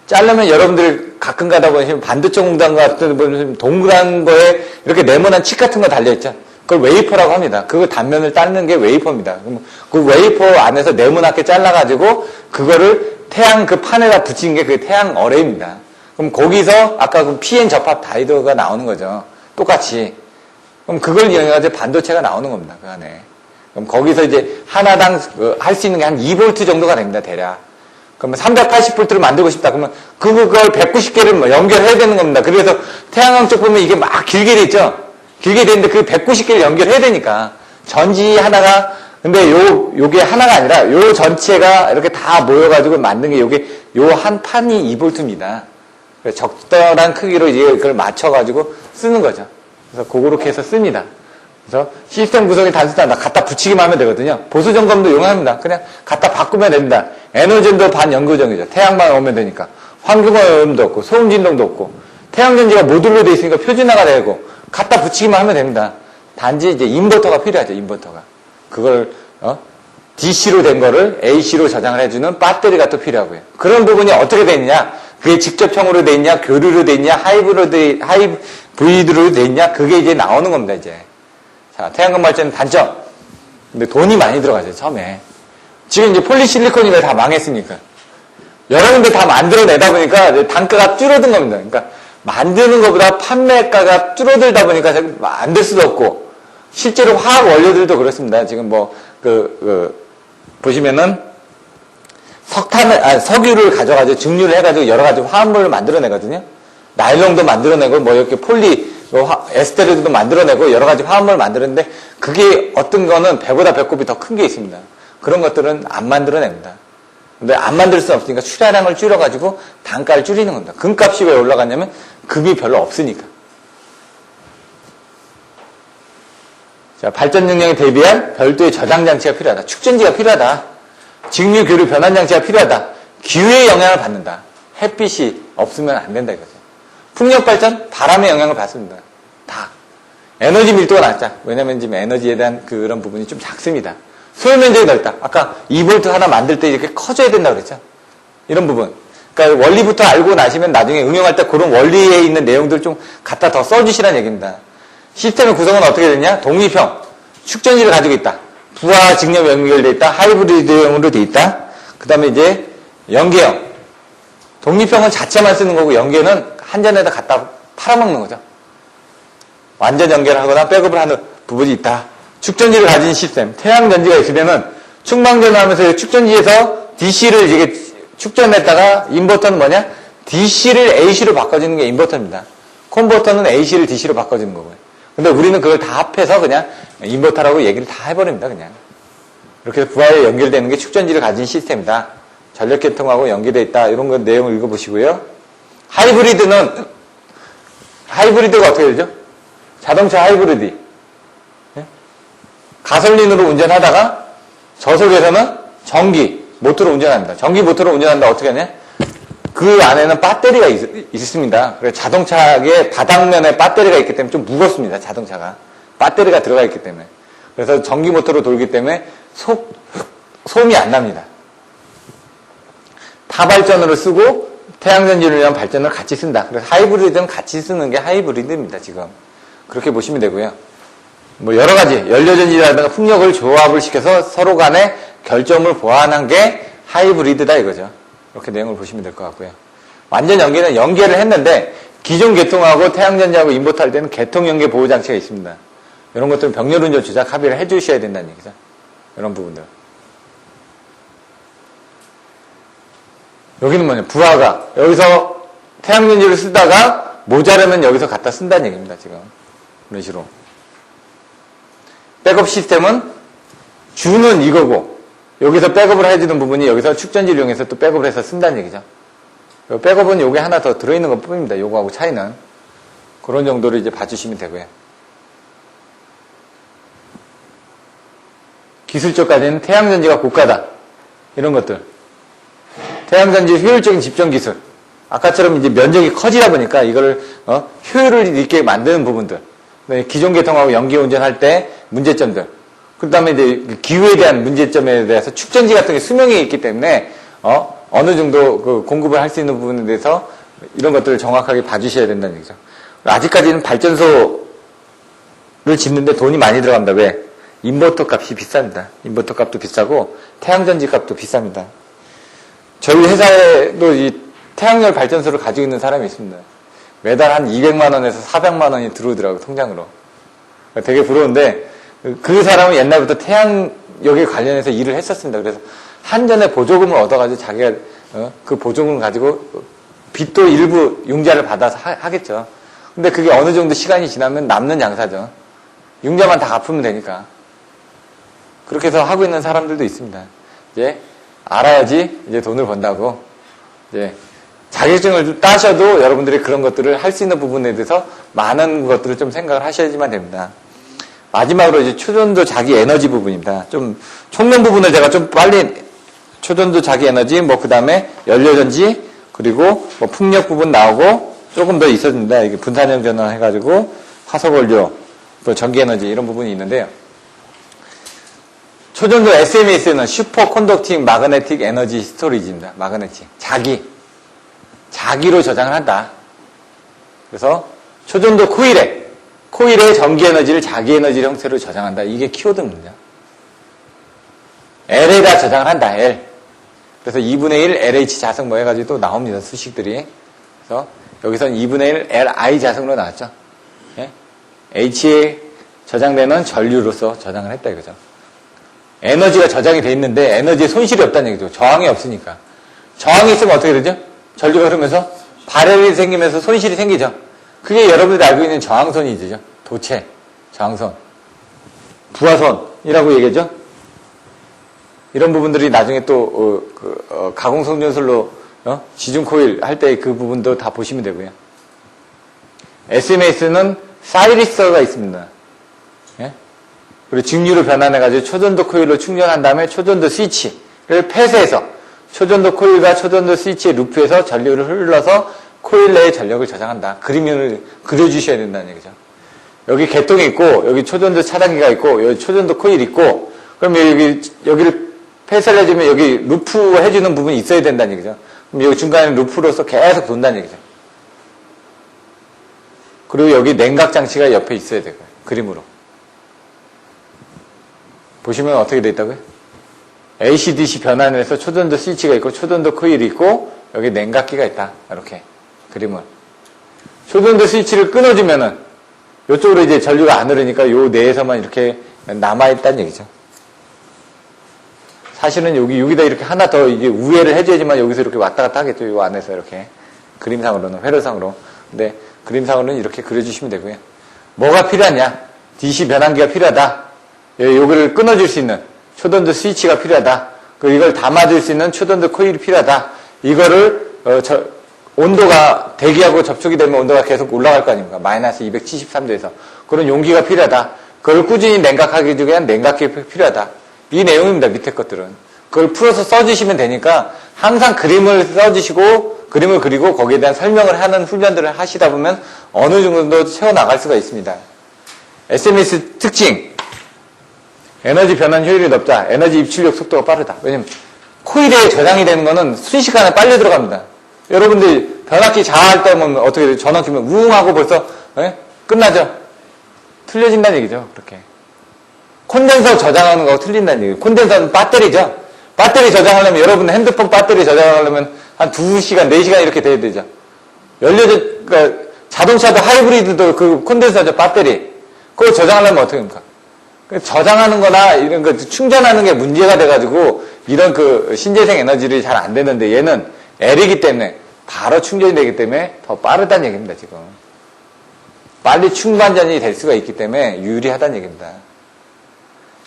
A: 자르면 여러분들 가끔 가다 보시면 반도체 공장 같은 보면 동그란 거에 이렇게 네모난 칩 같은 거 달려있죠. 그걸 웨이퍼라고 합니다. 그거 단면을 자르는 게 웨이퍼입니다. 그럼 그 웨이퍼 안에서 네모나게 잘라가지고 그거를 태양 그 판에다 붙인 게 그 태양 어뢰입니다. 그럼 거기서 아까 그 PN 접합 다이오드가 나오는 거죠. 똑같이. 그럼 그걸 이용해가지고 반도체가 나오는 겁니다. 그 안에. 그럼 거기서 이제 하나당 할 수 있는 게 한 2V 정도가 됩니다. 대략. 그러면 380V를 만들고 싶다. 그러면 그걸 190개를 연결해야 되는 겁니다. 그래서 태양광 쪽 보면 이게 막 길게 돼 있죠. 길게 돼 있는데 그 190개를 연결해야 되니까 전지 하나가 근데 요게 하나가 아니라 요 전체가 이렇게 다 모여가지고 만든 게 요게 요 한 판이 2V입니다. 적절한 크기로 이제 그걸 맞춰가지고 쓰는 거죠. 그래서 그렇게 해서 씁니다. 그래서 시스템 구성이 단순하다. 갖다 붙이기만 하면 되거든요. 보수 점검도 용합니다. 그냥 갖다 바꾸면 됩니다. 에너지도 반영구적이죠. 태양만 오면 되니까. 환경오염도 없고, 소음 진동도 없고, 태양전지가 모듈로 돼 있으니까 표준화가 되고 갖다 붙이기만 하면 됩니다. 단지 이제 인버터가 필요하죠. 인버터가. 그걸 DC로 된 거를 AC로 저장을 해주는 배터리가 또 필요하고요. 그런 부분이 어떻게 돼 있냐? 그게 직접형으로 돼 있냐? 교류로 돼 있냐? 하이브리드로 돼 있냐? 그게 이제 나오는 겁니다. 이제. 자, 태양광 발전 단점. 근데 돈이 많이 들어가죠. 처음에. 지금 이제 폴리실리콘이 왜 다 망했습니까? 여러 군데 다 만들어내다 보니까 단가가 줄어든 겁니다. 그러니까 만드는 것보다 판매가가 줄어들다 보니까 만들 수도 없고, 실제로 화학 원료들도 그렇습니다. 지금 보시면은 석유를 가져가지고 증류를 해가지고 여러 가지 화합물을 만들어내거든요. 나일론도 만들어내고, 이렇게 에스테르도 만들어내고, 여러 가지 화합물을 만들었는데, 그게 어떤 거는 배보다 배꼽이 더 큰 게 있습니다. 그런 것들은 안 만들어냅니다. 근데 안 만들 수 없으니까 출하량을 줄여가지고 단가를 줄이는 겁니다. 금값이 왜 올라갔냐면 금이 별로 없으니까. 자, 발전 능력에 대비한 별도의 저장 장치가 필요하다. 축전지가 필요하다. 직류 교류 변환 장치가 필요하다. 기후의 영향을 받는다. 햇빛이 없으면 안 된다 이거죠. 풍력 발전, 바람의 영향을 받습니다. 다. 에너지 밀도가 낮자. 왜냐면 지금 에너지에 대한 그런 부분이 좀 작습니다. 소요 면적이 넓다. 아까 2V 하나 만들 때 이렇게 커져야 된다고 그랬죠. 이런 부분. 그러니까 원리부터 알고 나시면 나중에 응용할 때 그런 원리에 있는 내용들 좀 갖다 더 써주시라는 얘기입니다. 시스템의 구성은 어떻게 되냐? 독립형. 축전지를 가지고 있다. 부하 직력 연결되어 있다. 하이브리드형으로 되어 있다. 그 다음에 이제 연계형. 독립형은 자체만 쓰는 거고 연계는 한전에다 갖다 팔아먹는 거죠. 완전 연결을 하거나 백업을 하는 부분이 있다. 축전지를 가진 시스템. 태양전지가 있으면은 충방전을 하면서 축전지에서 DC를 이게 축전했다가 인버터는 뭐냐? DC를 AC로 바꿔주는 게 인버터입니다. 컨버터는 AC를 DC로 바꿔주는 거고요. 근데 우리는 그걸 다 합해서 그냥 인버터라고 얘기를 다 해버립니다, 그냥. 이렇게 해서 부하에 연결되는 게 축전지를 가진 시스템이다. 전력계통하고 연계되어 있다. 이런 거 내용을 읽어보시고요. 하이브리드가 어떻게 되죠? 자동차 하이브리드. 가솔린으로 운전하다가 저속에서는 전기 모터로 운전합니다. 전기 모터로 운전한다 어떻게 하냐? 그 안에는 배터리가 있습니다. 그래서 자동차의 바닥면에 배터리가 있기 때문에 좀 무겁습니다. 자동차가. 배터리가 들어가 있기 때문에. 그래서 전기 모터로 돌기 때문에 소음이 안 납니다. 타발전으로 쓰고 태양전지를 위한 발전을 같이 쓴다. 그래서 하이브리드는 같이 쓰는 게 하이브리드입니다. 지금. 그렇게 보시면 되고요. 여러 가지 연료전지라든가 풍력을 조합을 시켜서 서로 간에 결점을 보완한 게 하이브리드다 이거죠. 이렇게 내용을 보시면 될 것 같고요. 완전 연계는 연계를 했는데 기존 계통하고 태양전지하고 인버터 할 때는 계통 연계 보호 장치가 있습니다. 이런 것들은 병렬운전 조작 합의를 해주셔야 된다는 얘기죠. 이런 부분들. 여기는 뭐냐? 부하가 여기서 태양전지를 쓰다가 모자라면 여기서 갖다 쓴다는 얘기입니다. 지금 이런 식으로. 백업 시스템은 주는 이거고 여기서 백업을 해주는 부분이 여기서 축전지를 이용해서 또 백업을 해서 쓴다는 얘기죠. 백업은 요게 하나 더 들어있는 것 뿐입니다. 요거하고 차이는. 그런 정도로 이제 봐주시면 되고요. 기술적까지는 태양전지가 고가다. 이런 것들. 태양전지 효율적인 집전 기술. 아까처럼 이제 면적이 커지다 보니까 이거를, 효율을 있게 만드는 부분들. 기존 계통하고 연계 운전할 때 문제점들. 그 다음에 이제 기후에 대한 문제점에 대해서 축전지 같은 게 수명이 있기 때문에, 어느 정도 그 공급을 할 수 있는 부분에 대해서 이런 것들을 정확하게 봐주셔야 된다는 얘기죠. 아직까지는 발전소를 짓는데 돈이 많이 들어갑니다. 왜? 인버터 값이 비쌉니다. 인버터 값도 비싸고 태양전지 값도 비쌉니다. 저희 회사에도 이 태양열 발전소를 가지고 있는 사람이 있습니다. 매달 한 200만 원에서 400만 원이 들어오더라고요, 통장으로. 되게 부러운데, 그 사람은 옛날부터 태양역에 관련해서 일을 했었습니다. 그래서 한전에 보조금을 얻어가지고 자기가, 그 보조금을 가지고 빚도 일부 융자를 받아서 하겠죠. 근데 그게 어느 정도 시간이 지나면 남는 양사죠. 융자만 다 갚으면 되니까. 그렇게 해서 하고 있는 사람들도 있습니다. 이제 알아야지 이제 돈을 번다고. 이제 자격증을 좀 따셔도 여러분들이 그런 것들을 할 수 있는 부분에 대해서 많은 것들을 좀 생각을 하셔야지만 됩니다. 마지막으로 이제 초전도 자기 에너지 부분입니다. 좀 총론 부분을 제가 좀 빨리 초전도 자기 에너지 그 다음에 연료전지 그리고 풍력 부분 나오고 조금 더 있었습니다. 이게 분산형 전환 해가지고 화석 원료, 또 전기 에너지 이런 부분이 있는데요. 초전도 SMAS는 슈퍼 컨덕팅 마그네틱 에너지 스토리지입니다. 마그네틱. 자기로 저장을 한다. 그래서 초전도 코일에 전기 에너지를 자기 에너지 형태로 저장한다. 이게 키워드입니다. L에다 저장을 한다. L. 그래서 2분의 1 LH 자석 뭐 해가지고 또 나옵니다. 수식들이. 그래서 여기서는 2분의 1 LI 자석으로 나왔죠. 예? H에 저장되는 전류로서 저장을 했다 이거죠. 에너지가 저장이 돼 있는데 에너지에 손실이 없다는 얘기죠. 저항이 없으니까. 저항이 있으면 어떻게 되죠? 전류가 흐르면서 발열이 생기면서 손실이 생기죠. 그게 여러분들이 알고 있는 저항선이죠. 도체, 저항선, 부하선이라고 얘기하죠. 이런 부분들이 나중에 또 가공성전설로 지중 코일 할 때 그 부분도 다 보시면 되고요. SMAS는 사이리스가 있습니다. 예? 그리고 직류로 변환해가지고 초전도 코일로 충전한 다음에 초전도 스위치를 폐쇄해서 초전도 코일과 초전도 스위치의 루프에서 전류를 흘러서 코일 내에 전력을 저장한다. 그림을 그려주셔야 된다는 얘기죠. 여기 개통이 있고 여기 초전도 차단기가 있고 여기 초전도 코일이 있고 그러면 여기를 폐쇄를 해주면 여기 루프 해주는 부분이 있어야 된다는 얘기죠. 그럼 여기 중간에 루프로서 계속 돈다는 얘기죠. 그리고 여기 냉각 장치가 옆에 있어야 되고요. 그림으로. 보시면 어떻게 돼 있다고요? AC/DC 변환을 해서 초전도 스위치가 있고 초전도 코일이 있고 여기 냉각기가 있다. 이렇게 그림을. 초전도 스위치를 끊어주면은 이쪽으로 이제 전류가 안 흐르니까 요 내에서만 이렇게 남아있다는 얘기죠. 사실은 여기다 이렇게 하나 더 이제 우회를 해줘야지만 여기서 이렇게 왔다 갔다 하겠죠. 요 안에서 이렇게. 그림상으로는, 회로상으로. 근데 그림상으로는 이렇게 그려주시면 되고요. 뭐가 필요하냐? DC 변환기가 필요하다. 요거를 끊어줄 수 있는 초전도 스위치가 필요하다. 그리고 이걸 담아줄 수 있는 초전도 코일이 필요하다. 이거를, 온도가, 대기하고 접촉이 되면 온도가 계속 올라갈 거 아닙니까? 마이너스 273도에서. 그런 용기가 필요하다. 그걸 꾸준히 냉각하기 위한 냉각기가 필요하다. 이 내용입니다. 밑에 것들은. 그걸 풀어서 써주시면 되니까 항상 그림을 써주시고 그림을 그리고 거기에 대한 설명을 하는 훈련들을 하시다 보면 어느 정도 채워나갈 수가 있습니다. SMS 특징. 에너지 변환 효율이 높다. 에너지 입출력 속도가 빠르다. 왜냐면 코일에 저장이 되는 거는 순식간에 빨리 들어갑니다. 여러분들 변압기 자할 때면 어떻게 돼요? 전원 키면 우웅 하고 벌써 끝나죠? 틀려진다는 얘기죠. 그렇게. 콘덴서 저장하는 거하고 틀린다는 얘기예요. 콘덴서는 배터리죠. 배터리 저장하려면 여러분 핸드폰 배터리 저장하려면 한 2시간, 4시간 이렇게 돼야 되죠. 그러니까 자동차도 하이브리드도 그 콘덴서죠. 배터리. 그걸 저장하려면 어떻게 합니까? 저장하는 거나 이런 거 충전하는 게 문제가 돼가지고 이런 그 신재생 에너지를 잘 안 되는데 얘는 L이기 때문에 바로 충전이 되기 때문에 더 빠르다는 얘기입니다, 지금. 빨리 충반전이 될 수가 있기 때문에 유리하다는 얘기입니다.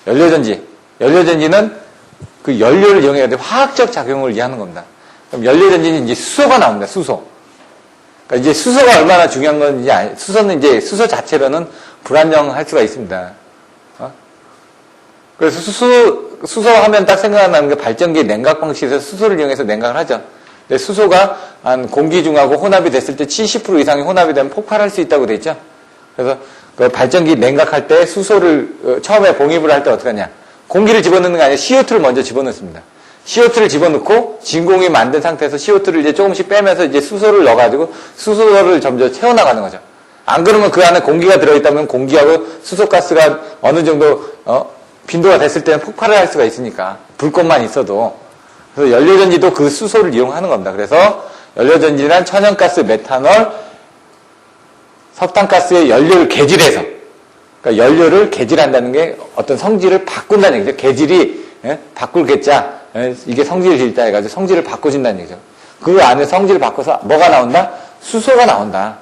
A: 연료전지는 그 연료를 이용해야 돼 화학적 작용을 이해하는 겁니다. 그럼 연료전지는 이제 수소가 나옵니다, 수소. 그러니까 이제 수소가 얼마나 중요한 건지, 수소는 이제 수소 자체로는 불안정할 수가 있습니다. 그래서 수소 하면 딱 생각나는 게 발전기 냉각 방식에서 수소를 이용해서 냉각을 하죠. 근데 수소가 한 공기 중하고 혼합이 됐을 때 70% 이상이 혼합이 되면 폭발할 수 있다고 돼 있죠. 그래서 그 발전기 냉각할 때 수소를 처음에 봉입을 할 때 어떻게 하냐. 공기를 집어넣는 게 아니라 CO2를 먼저 집어넣습니다. CO2를 집어넣고 진공이 만든 상태에서 CO2를 이제 조금씩 빼면서 이제 수소를 넣어가지고 수소를 점점 채워나가는 거죠. 안 그러면 그 안에 공기가 들어있다면 공기하고 수소가스가 어느 정도 빈도가 됐을 때는 폭발을 할 수가 있으니까 불꽃만 있어도. 그래서 연료전지도 그 수소를 이용하는 겁니다. 그래서 연료전지란 천연가스, 메탄올, 석탄가스의 연료를 개질해서, 그러니까 연료를 개질한다는 게 어떤 성질을 바꾼다는 얘기죠. 개질이 바꿀 개자, 이게 성질을 질다 해가지고 성질을 바꿔준다는 얘기죠. 그 안에 성질을 바꿔서 뭐가 나온다? 수소가 나온다.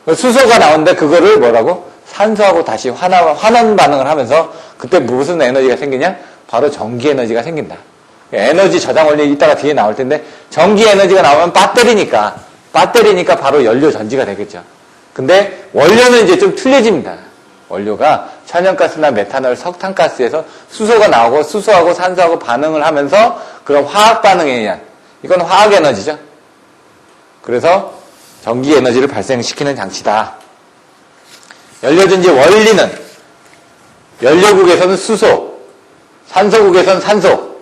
A: 수소가 나오는데 그거를 뭐라고? 산소하고 다시 환원 반응을 하면서 그때 무슨 에너지가 생기냐? 바로 전기 에너지가 생긴다. 에너지 저장 원리 이따가 뒤에 나올 텐데 전기 에너지가 나오면 배터리니까 바로 연료 전지가 되겠죠. 근데 원료는 이제 좀 틀려집니다. 원료가 천연가스나 메탄올, 석탄가스에서 수소가 나오고 수소하고 산소하고 반응을 하면서 그런 화학 반응에 의한 이건 화학 에너지죠. 그래서 전기 에너지를 발생시키는 장치다. 연료전지 원리는 연료국에서는 수소, 산소국에서는 산소,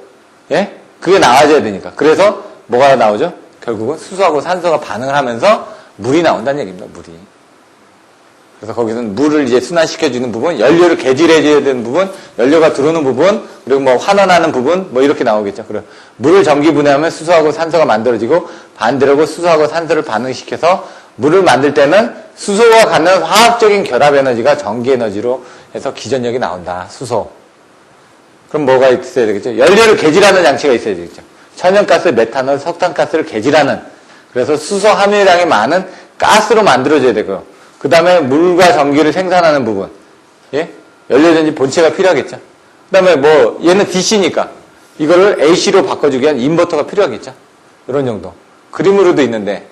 A: 예? 그게 나와줘야 되니까. 그래서 뭐가 나오죠? 결국은 수소하고 산소가 반응을 하면서 물이 나온다는 얘기입니다. 물이. 그래서 거기서는 물을 이제 순환시켜주는 부분, 연료를 개질해줘야 되는 부분, 연료가 들어오는 부분, 그리고 뭐 환원하는 부분, 뭐 이렇게 나오겠죠. 그리고 물을 전기 분해하면 수소하고 산소가 만들어지고 반대로 수소하고 산소를 반응시켜서 물을 만들 때는 수소와 갖는 화학적인 결합 에너지가 전기 에너지로 해서 기전력이 나온다. 수소. 그럼 뭐가 있어야 되겠죠? 연료를 개질하는 장치가 있어야 되겠죠. 천연가스, 메탄올, 석탄가스를 개질하는. 그래서 수소 함유량이 많은 가스로 만들어줘야 되고요. 그 다음에 물과 전기를 생산하는 부분. 예? 연료전지 본체가 필요하겠죠. 그 다음에 뭐, 얘는 DC니까. 이거를 AC로 바꿔주기 위한 인버터가 필요하겠죠. 이런 정도. 그림으로도 있는데,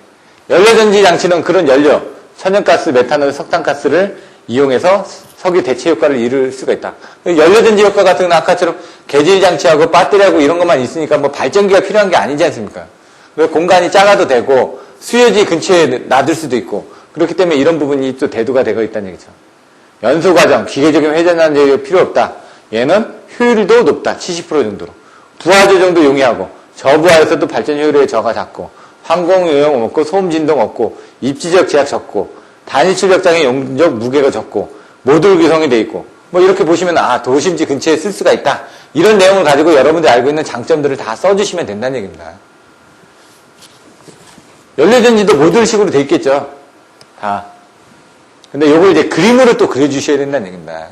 A: 연료전지 장치는 그런 연료, 천연가스, 메탄올, 석탄가스를 이용해서 석유 대체 효과를 이룰 수가 있다. 연료전지 효과 같은 건 아까처럼 개질장치하고 배터리하고 이런 것만 있으니까 뭐 발전기가 필요한 게 아니지 않습니까? 공간이 작아도 되고, 수요지 근처에 놔둘 수도 있고, 그렇기 때문에 이런 부분이 또 대두가 되고 있다는 얘기죠. 연소 과정, 기계적인 회전하는 재료가 필요 없다. 얘는 효율도 높다. 70% 정도로. 부하 조정도 용이하고, 저부하에서도 발전 효율의 저가 작고, 항공 요용 없고, 소음 진동 없고, 입지적 제약 적고, 단위 출력장의 용적 무게가 적고, 모듈 구성이 돼 있고, 뭐 이렇게 보시면 도심지 근처에 쓸 수가 있다. 이런 내용을 가지고 여러분들이 알고 있는 장점들을 다 써주시면 된다는 얘기입니다. 연료전지도 모듈식으로 돼 있겠죠. 다. 근데 요걸 이제 그림으로 또 그려주셔야 된다는 얘기입니다.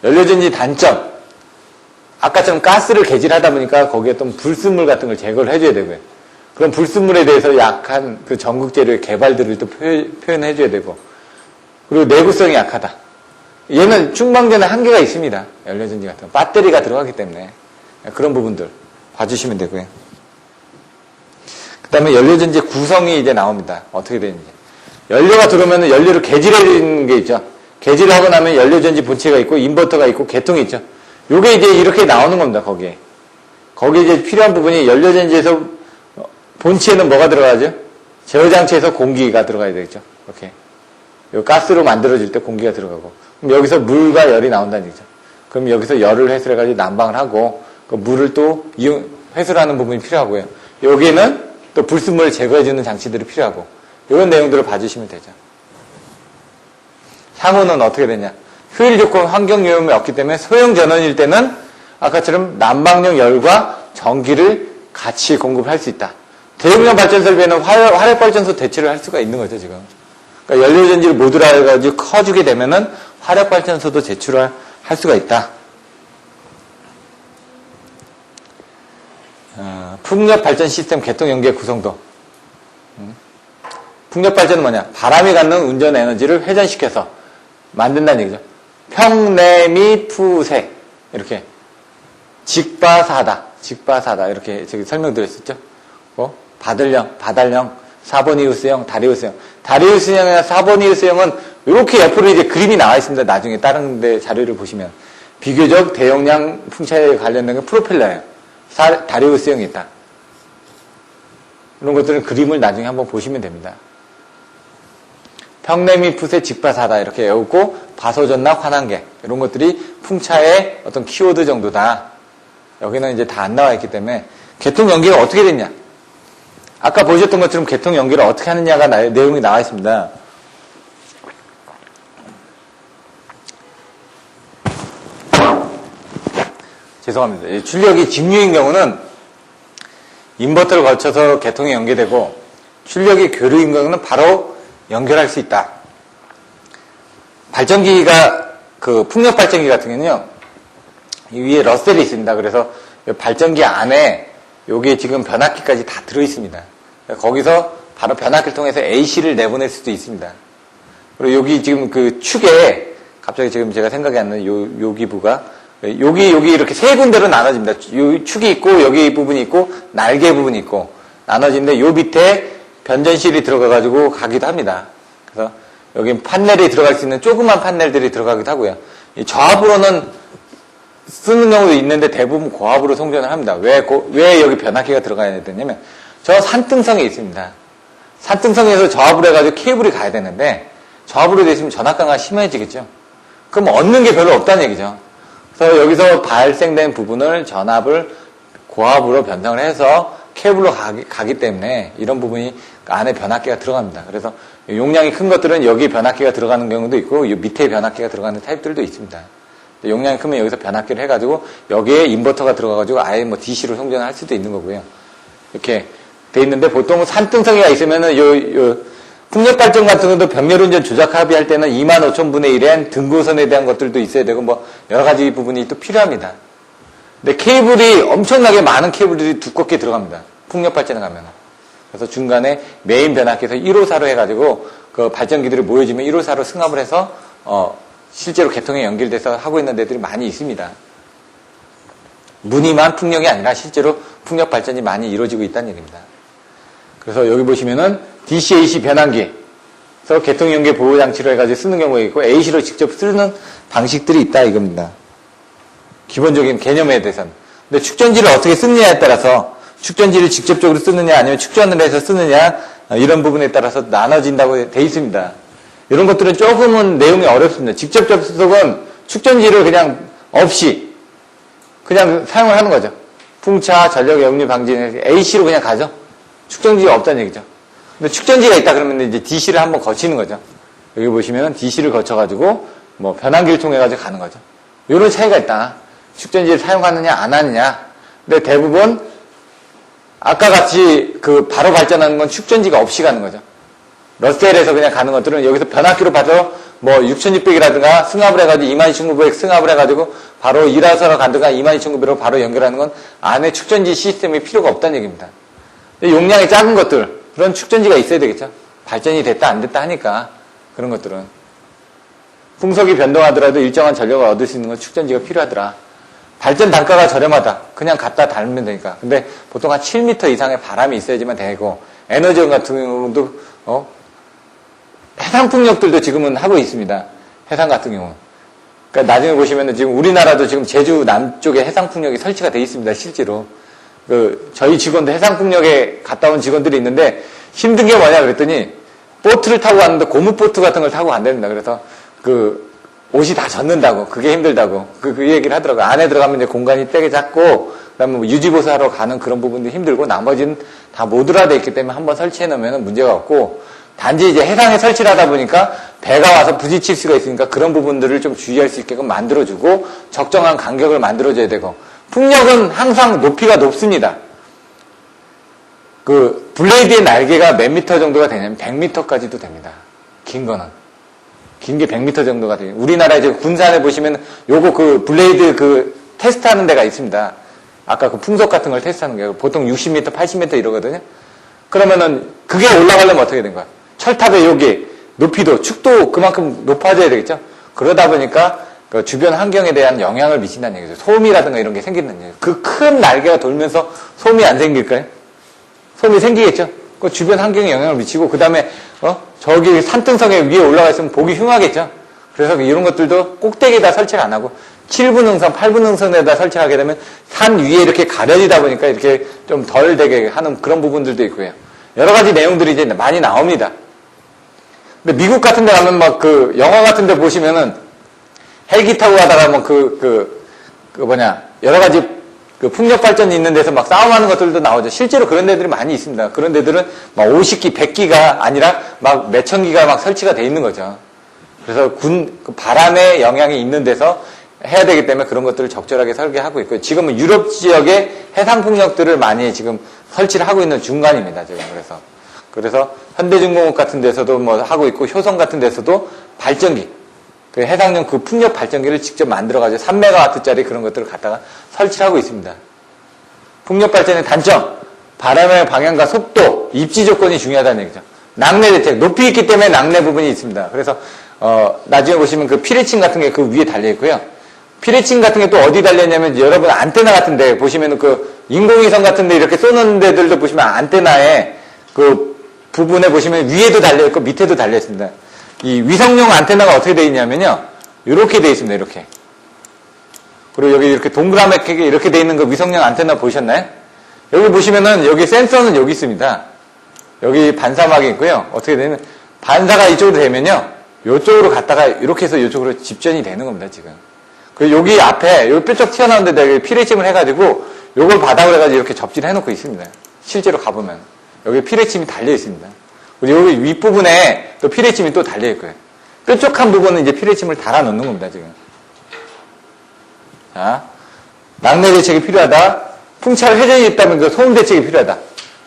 A: 연료전지 단점. 아까처럼 가스를 개질하다 보니까 거기에 어떤 불순물 같은 걸 제거를 해줘야 되고요. 그럼 불순물에 대해서 약한 그 전극재료의 개발들을 또 표현해줘야 되고. 그리고 내구성이 약하다. 얘는 충방전에 한계가 있습니다. 연료전지 같은 거. 배터리가 들어가기 때문에. 그런 부분들 봐주시면 되고요. 그 다음에 연료전지 구성이 이제 나옵니다. 어떻게 되는지. 연료가 들어오면 연료를 개질해주는 게 있죠. 개질하고 나면 연료전지 본체가 있고, 인버터가 있고, 개통이 있죠. 요게 이제 이렇게 나오는 겁니다, 거기에. 거기에 이제 필요한 부분이 연료전지에서, 본체에는 뭐가 들어가죠? 제어장치에서 공기가 들어가야 되겠죠. 이렇게. 요 가스로 만들어질 때 공기가 들어가고. 그럼 여기서 물과 열이 나온다는 얘기죠. 그럼 여기서 열을 회수해가지고 난방을 하고, 그 물을 또 회수하는 부분이 필요하고요. 여기에는 또 불순물을 제거해주는 장치들이 필요하고, 이런 내용들을 봐주시면 되죠. 향후는 어떻게 되냐. 효율 좋고 환경 요염이 없기 때문에 소형 전원일 때는 아까처럼 난방용 열과 전기를 같이 공급할 수 있다. 대용량 발전 설비에는 화력 발전소 대체를 할 수가 있는 거죠, 지금. 그러니까 연료전지를 모듈화해가지고 커주게 되면은 화력 발전소도 제출할 수가 있다. 풍력 발전 시스템 개통 연계 구성도. 풍력 발전은 뭐냐? 바람이 갖는 운전 에너지를 회전시켜서 만든다는 얘기죠. 평내미푸세 이렇게 직바사다 이렇게 저기 설명드렸었죠. 바달령, 사보니우스형, 다리우스형. 다리우스형이나 사보니우스형은 이렇게 옆으로 이제 그림이 나와 있습니다. 나중에 다른 데 자료를 보시면 비교적 대용량 풍차에 관련된 게 프로펠러예요. 다리우스형이 있다. 이런 것들은 그림을 나중에 한번 보시면 됩니다. 평내미푸세 직바사다 이렇게 외우고 바소전락 환한계 이런 것들이 풍차의 어떤 키워드 정도다. 여기는 이제 다 안 나와 있기 때문에 개통 연기가 어떻게 됐냐. 아까 보셨던 것처럼 개통 연기를 어떻게 하느냐가 내용이 나와 있습니다. 죄송합니다. 출력이 직류인 경우는 인버터를 거쳐서 개통이 연계되고 출력이 교류인 경우는 바로 연결할 수 있다. 발전기가 그 풍력 발전기 같은 경우는요. 이 위에 러셀이 있습니다. 그래서 발전기 안에 여기에 지금 변압기까지 다 들어 있습니다. 거기서 바로 변압기를 통해서 AC를 내보낼 수도 있습니다. 그리고 여기 지금 그 축에 갑자기 지금 제가 생각이 안 나는 요 기부가 여기 이렇게 세 군데로 나눠집니다. 요 축이 있고 여기 부분이 있고 날개 부분이 있고 나눠지는데 요 밑에 변전실이 들어가가지고 가기도 합니다. 그래서 여기 판넬이 들어갈 수 있는 조그만 판넬들이 들어가기도 하고요. 저압으로는 쓰는 경우도 있는데 대부분 고압으로 송전을 합니다. 왜 여기 변압기가 들어가야 되냐면 저 산등성이 있습니다. 산등성에서 저압을 해가지고 케이블이 가야 되는데 저압으로 돼 있으면 전압강화가 심해지겠죠. 그럼 얻는 게 별로 없다는 얘기죠. 그래서 여기서 발생된 부분을 전압을 고압으로 변경을 해서 케이블로 가기 때문에 이런 부분이 안에 변압기가 들어갑니다. 그래서 용량이 큰 것들은 여기 변압기가 들어가는 경우도 있고 이 밑에 변압기가 들어가는 타입들도 있습니다. 용량이 크면 여기서 변압기를 해가지고 여기에 인버터가 들어가가지고 아예 뭐 DC로 송전을 할 수도 있는 거고요. 이렇게 돼 있는데 보통 산등성이가 있으면은 풍력발전 같은 것도 병렬운전 조작 합의할 때는 25,000분의 1엔 등고선에 대한 것들도 있어야 되고 뭐 여러 가지 부분이 또 필요합니다. 근데 케이블이 엄청나게 많은 케이블들이 두껍게 들어갑니다. 풍력발전에 가면. 그래서 중간에 메인 변압기에서 1호사로 해가지고 그 발전기들이 모여지면 1호사로 승합을 해서 실제로 개통에 연결돼서 하고 있는 데들이 많이 있습니다. 무늬만 풍력이 아니라 실제로 풍력 발전이 많이 이루어지고 있다는 얘기입니다. 그래서 여기 보시면은 DC-AC 변환기, 그래서 개통 연계 보호 장치로 해가지고 쓰는 경우가 있고 AC로 직접 쓰는 방식들이 있다 이겁니다. 기본적인 개념에 대해서는. 근데 축전지를 어떻게 쓰느냐에 따라서 축전지를 직접적으로 쓰느냐 아니면 축전을 해서 쓰느냐 이런 부분에 따라서 나눠진다고 돼 있습니다. 이런 것들은 조금은 내용이 어렵습니다. 직접 접속은 축전지를 그냥 없이 그냥 사용을 하는 거죠. 풍차, 전력 역류 방지는 AC로 그냥 가죠. 축전지가 없다는 얘기죠. 근데 축전지가 있다 그러면 이제 DC를 한번 거치는 거죠. 여기 보시면 DC를 거쳐가지고 뭐 변환기를 통해가지고 가는 거죠. 이런 차이가 있다. 축전지를 사용하느냐 안 하느냐. 근데 대부분 아까 같이 그 바로 발전하는 건 축전지가 없이 가는 거죠. 러셀에서 그냥 가는 것들은 여기서 변압기로 봐서 뭐 6600이라든가 승합을 해가지고 22900 승합을 해가지고 바로 1화선으로 간다가 22900으로 바로 연결하는 건 안에 축전지 시스템이 필요가 없다는 얘기입니다. 용량이 작은 것들, 그런 축전지가 있어야 되겠죠. 발전이 됐다 안 됐다 하니까 그런 것들은. 풍속이 변동하더라도 일정한 전력을 얻을 수 있는 건 축전지가 필요하더라. 발전 단가가 저렴하다. 그냥 갖다 달면 되니까. 근데 보통 한 7m 이상의 바람이 있어야지만 되고 에너지원 같은 경우도 해상풍력들도 지금은 하고 있습니다. 해상 같은 경우는. 그러니까 나중에 보시면은 지금 우리나라도 지금 제주 남쪽에 해상풍력이 설치가 되어 있습니다. 실제로. 저희 직원도 해상풍력에 갔다 온 직원들이 있는데 힘든 게 뭐냐 그랬더니 보트를 타고 갔는데 고무보트 같은 걸 타고 간답니다. 그래서 옷이 다 젖는다고. 그게 힘들다고. 그 얘기를 하더라고요. 안에 들어가면 이제 공간이 되게 작고, 그 다음에 뭐 유지보수하러 가는 그런 부분도 힘들고, 나머지는 다 모듈화되어 있기 때문에 한번 설치해 놓으면 문제가 없고, 단지 이제 해상에 설치를 하다 보니까 배가 와서 부딪힐 수가 있으니까 그런 부분들을 좀 주의할 수 있게끔 만들어주고, 적정한 간격을 만들어줘야 되고, 풍력은 항상 높이가 높습니다. 블레이드의 날개가 몇 미터 정도가 되냐면 100m까지도 됩니다. 긴 거는. 긴 게 100m 정도가 돼요. 우리나라 이제 군산에 보시면 요거 블레이드 테스트하는 데가 있습니다. 아까 풍속 같은 걸 테스트하는 게 보통 60m, 80m 이러거든요. 그러면은 그게 올라가려면 어떻게 된 거야? 철탑의 여기 높이도 축도 그만큼 높아져야 되겠죠. 그러다 보니까 주변 환경에 대한 영향을 미친다는 얘기죠. 소음이라든가 이런 게 생긴다는 얘기죠. 그 큰 날개가 돌면서 소음이 안 생길까요? 소음이 생기겠죠. 그 주변 환경에 영향을 미치고 그 다음에 저기 산등성에 위에 올라가 있으면 보기 흉하겠죠. 그래서 이런 것들도 꼭대기에다 설치를 안 하고 7분 능선, 8분 능선에다 설치하게 되면 산 위에 이렇게 가려지다 보니까 이렇게 좀 덜 되게 하는 그런 부분들도 있고요. 여러 가지 내용들이 이제 많이 나옵니다. 근데 미국 같은 데 가면 막 영화 같은 데 보시면은 헬기 타고 가다가 뭐 여러 가지 풍력 발전이 있는 데서 막 싸움하는 것들도 나오죠. 실제로 그런 데들이 많이 있습니다. 그런 데들은 막 50기, 100기가 아니라 막 몇천 기가 막 설치가 돼 있는 거죠. 그래서 바람의 영향이 있는 데서 해야 되기 때문에 그런 것들을 적절하게 설계하고 있고요. 지금은 유럽 지역에 해상 풍력들을 많이 지금 설치를 하고 있는 중간입니다. 지금 그래서 현대중공업 같은 데서도 뭐 하고 있고 효성 같은 데서도 발전기, 해상용 풍력 발전기를 직접 만들어가지고 3메가와트짜리 그런 것들을 갖다가 설치하고 있습니다. 풍력 발전의 단점, 바람의 방향과 속도, 입지 조건이 중요하다는 얘기죠. 낙뢰 대책, 높이 있기 때문에 낙뢰 부분이 있습니다. 그래서 나중에 보시면 피레칭 같은 게 그 위에 달려 있고요. 피레칭 같은 게 또 어디 달렸냐면 여러분 안테나 같은 데 보시면 인공위성 같은 데 이렇게 쏘는 데들도 보시면 안테나에 부분에 보시면 위에도 달려 있고 밑에도 달려 있습니다. 이 위성용 안테나가 어떻게 되어 있냐면요. 이렇게 되어 있습니다. 이렇게. 그리고 여기 이렇게 동그랗게 이렇게 되어 있는 그 위성용 안테나 보셨나요? 여기 보시면은 여기 센서는 여기 있습니다. 여기 반사막이 있고요. 어떻게 되면 반사가 이쪽으로 되면요. 이쪽으로 갔다가 이렇게 해서 이쪽으로 집전이 되는 겁니다, 지금. 그리고 여기 앞에 요 뾰족 튀어나온 데다 여기 피레침을 해가지고 요걸 바닥으로 해가지고 이렇게 접지를 해놓고 있습니다. 실제로 가보면. 여기 피레침이 달려 있습니다. 그리고 여기 윗부분에 또 피레침이 또 달려 있고요. 뾰족한 부분은 이제 피레침을 달아 놓는 겁니다, 지금. 자, 낙뢰 대책이 필요하다. 풍차로 회전이 있다면 그 소음 대책이 필요하다.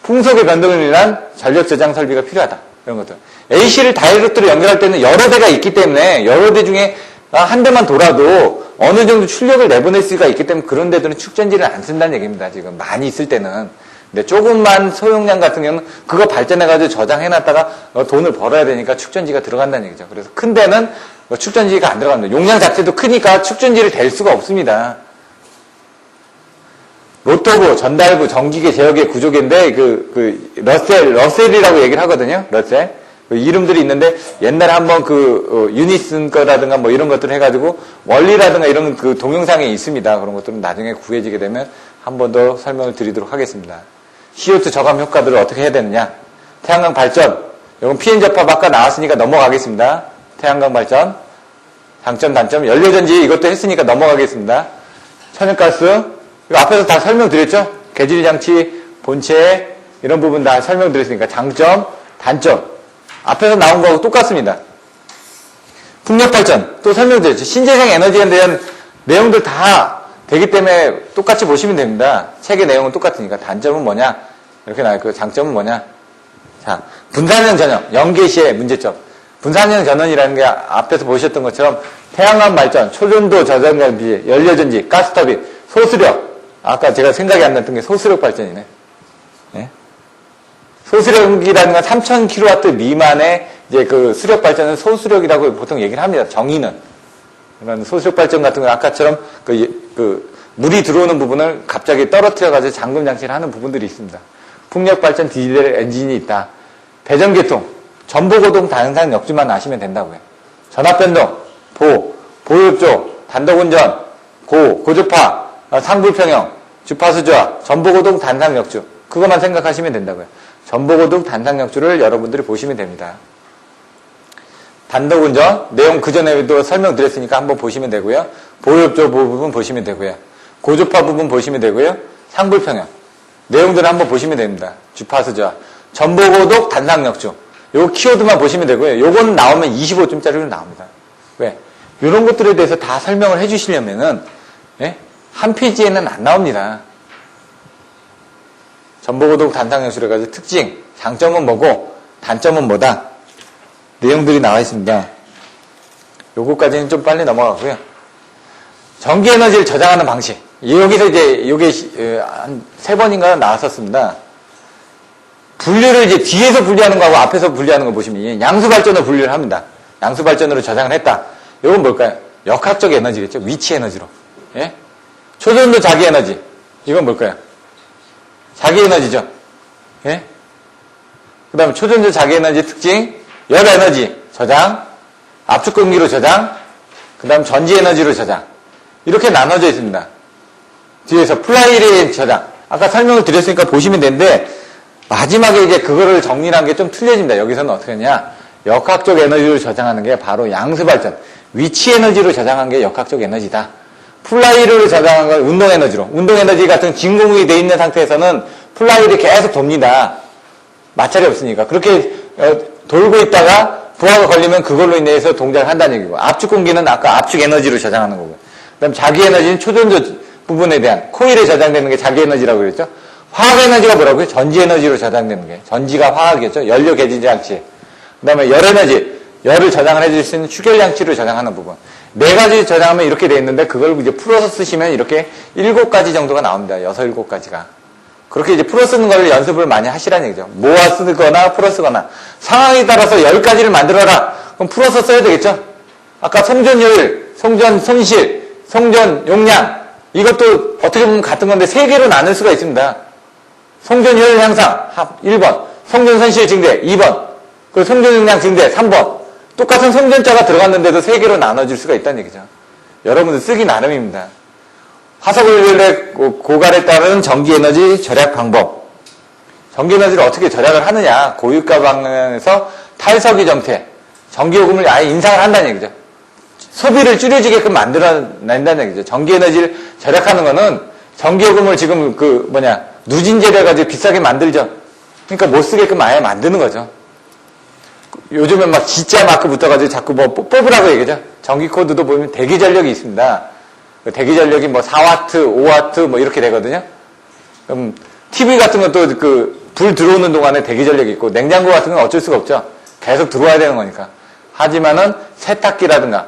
A: 풍속의 변동을 위한 전력 저장 설비가 필요하다. 이런 것들. AC를 다이렉트로 연결할 때는 여러 대가 있기 때문에 여러 대 중에 한 대만 돌아도 어느 정도 출력을 내보낼 수가 있기 때문에 그런 데들은 축전지를 안 쓴다는 얘기입니다. 지금 많이 있을 때는. 근데 조금만 소용량 같은 경우는 그거 발전해가지고 저장해놨다가 돈을 벌어야 되니까 축전지가 들어간다는 얘기죠. 그래서 큰 데는 축전지가 안 들어갑니다. 용량 자체도 크니까 축전지를 댈 수가 없습니다. 로터부, 전달부, 전기계, 제어계, 구조계인데 러셀이라고 얘기를 하거든요. 러셀. 그 이름들이 있는데 옛날에 한번 유니슨 거라든가 뭐 이런 것들을 해가지고 원리라든가 이런 그 동영상에 있습니다. 그런 것들은 나중에 구해지게 되면 한 번 더 설명을 드리도록 하겠습니다. CO2 저감 효과들을 어떻게 해야 되느냐. 태양광 발전. 이건 PN 접합 아까 나왔으니까 넘어가겠습니다. 태양광 발전. 장점, 단점. 연료전지 이것도 했으니까 넘어가겠습니다. 천연가스. 이거 앞에서 다 설명드렸죠? 개질리 장치, 본체 이런 부분 다 설명드렸으니까 장점, 단점. 앞에서 나온 거하고 똑같습니다. 풍력 발전 또 설명드렸죠. 신재생 에너지에 대한 내용들 다 되기 때문에 똑같이 보시면 됩니다. 책의 내용은 똑같으니까. 단점은 뭐냐? 이렇게 나와있고 장점은 뭐냐? 자, 분산형 전원, 연계 시의 문제점. 분산형 전원이라는 게 앞에서 보셨던 것처럼 태양광 발전, 초전도 저장장비, 연료전지, 가스터빈, 소수력. 아까 제가 생각이 안 났던 게 소수력 발전이네. 네? 소수력이라는 건 3000kW 미만의 이제 그 수력 발전은 소수력이라고 보통 얘기를 합니다. 정의는. 그런 소수력 발전 같은 건 아까처럼 물이 들어오는 부분을 갑자기 떨어뜨려가지고 잠금 장치를 하는 부분들이 있습니다. 풍력 발전 디젤 엔진이 있다. 배전계통, 전보고동 단상 역주만 아시면 된다고요. 전압변동, 보호흡조, 단독운전, 고주파, 상불평형, 주파수조화, 전보고동 단상역주. 그것만 생각하시면 된다고요. 전보고동 단상역주를 여러분들이 보시면 됩니다. 단독운전, 내용 그전에도 설명드렸으니까 한번 보시면 되고요. 보호흡조 부분 보시면 되고요. 고주파 부분 보시면 되고요. 상불평형. 내용들을 한번 보시면 됩니다. 주파수조화. 전보고동 단상역주. 요 키워드만 보시면 되고요. 요건 나오면 25점짜리로 나옵니다. 왜? 이런 것들에 대해서 다 설명을 해주시려면은, 예? 한 페이지에는 안 나옵니다. 전보고동 단상역주를 가지고 특징, 장점은 뭐고, 단점은 뭐다. 내용들이 나와 있습니다. 요거까지는 좀 빨리 넘어가고요. 전기에너지를 저장하는 방식. 여기서 이제, 요게, 한 3번인가 나왔었습니다. 분류를 이제 뒤에서 분리하는 거하고 앞에서 분리하는 거 보시면, 양수발전으로 분류를 합니다. 양수발전으로 저장을 했다. 요건 뭘까요? 역학적 에너지겠죠? 위치 에너지로. 예? 초전도 자기 에너지. 이건 뭘까요? 자기 에너지죠. 예? 그 다음에 초전도 자기 에너지 특징, 열 에너지 저장, 압축 공기로 저장, 그 다음 전지 에너지로 저장. 이렇게 나눠져 있습니다. 뒤에서 플라이레인 저장. 아까 설명을 드렸으니까 보시면 되는데, 마지막에 이제 그거를 정리한 게 좀 틀려집니다. 여기서는 어떻게 하냐. 역학적 에너지로 저장하는 게 바로 양수발전. 위치 에너지로 저장한 게 역학적 에너지다. 플라이를 저장한 건 운동 에너지로. 운동 에너지 같은 진공이 돼 있는 상태에서는 플라이를 계속 돕니다. 마찰이 없으니까. 그렇게 돌고 있다가 부하가 걸리면 그걸로 인해서 동작을 한다는 얘기고. 압축 공기는 아까 압축 에너지로 저장하는 거고요. 그다음 자기 에너지는 초전도 부분에 대한 코일에 저장되는 게 자기 에너지라고 그랬죠. 화학 에너지가 뭐라고요? 전지 에너지로 저장되는 게. 전지가 화학이겠죠. 연료 개진 장치. 그다음에 열 에너지. 열을 저장을 해줄 수 있는 추결 장치로 저장하는 부분. 4가지 저장하면 이렇게 돼 있는데 그걸 이제 풀어서 쓰시면 이렇게 7가지 정도가 나옵니다. 6, 7가지가. 그렇게 이제 풀어 쓰는 걸 연습을 많이 하시라는 얘기죠. 모아 쓰거나 풀어 쓰거나. 상황에 따라서 10가지를 만들어라. 그럼 풀어서 써야 되겠죠? 아까 송전율, 송전 손실, 송전 용량. 이것도 어떻게 보면 같은 건데 3개로 나눌 수가 있습니다. 송전율 향상 1번, 송전 손실 증대 2번, 그리고 송전 용량 증대 3번. 똑같은 송전자가 들어갔는데도 3개로 나눠질 수가 있다는 얘기죠. 여러분들 쓰기 나름입니다. 화석연료의 고갈에 따른 전기에너지 절약 방법. 전기에너지를 어떻게 절약을 하느냐. 고유가 방향에서 탈석유 정책, 전기요금을 아예 인상을 한다는 얘기죠. 소비를 줄여지게끔 만들어낸다는 얘기죠. 전기에너지를 절약하는 거는 전기요금을 지금 누진제를 해가지고 비싸게 만들죠. 그러니까 못 쓰게끔 아예 만드는 거죠. 요즘엔 막 진짜 마크 붙어가지고 자꾸 뭐 뽑으라고 얘기하죠. 전기 코드도 보면 대기 전력이 있습니다. 대기 전력이 뭐 4와트, 5와트 뭐 이렇게 되거든요. 그럼 TV 같은 것도 불 들어오는 동안에 대기 전력이 있고 냉장고 같은 건 어쩔 수가 없죠. 계속 들어와야 되는 거니까. 하지만은 세탁기라든가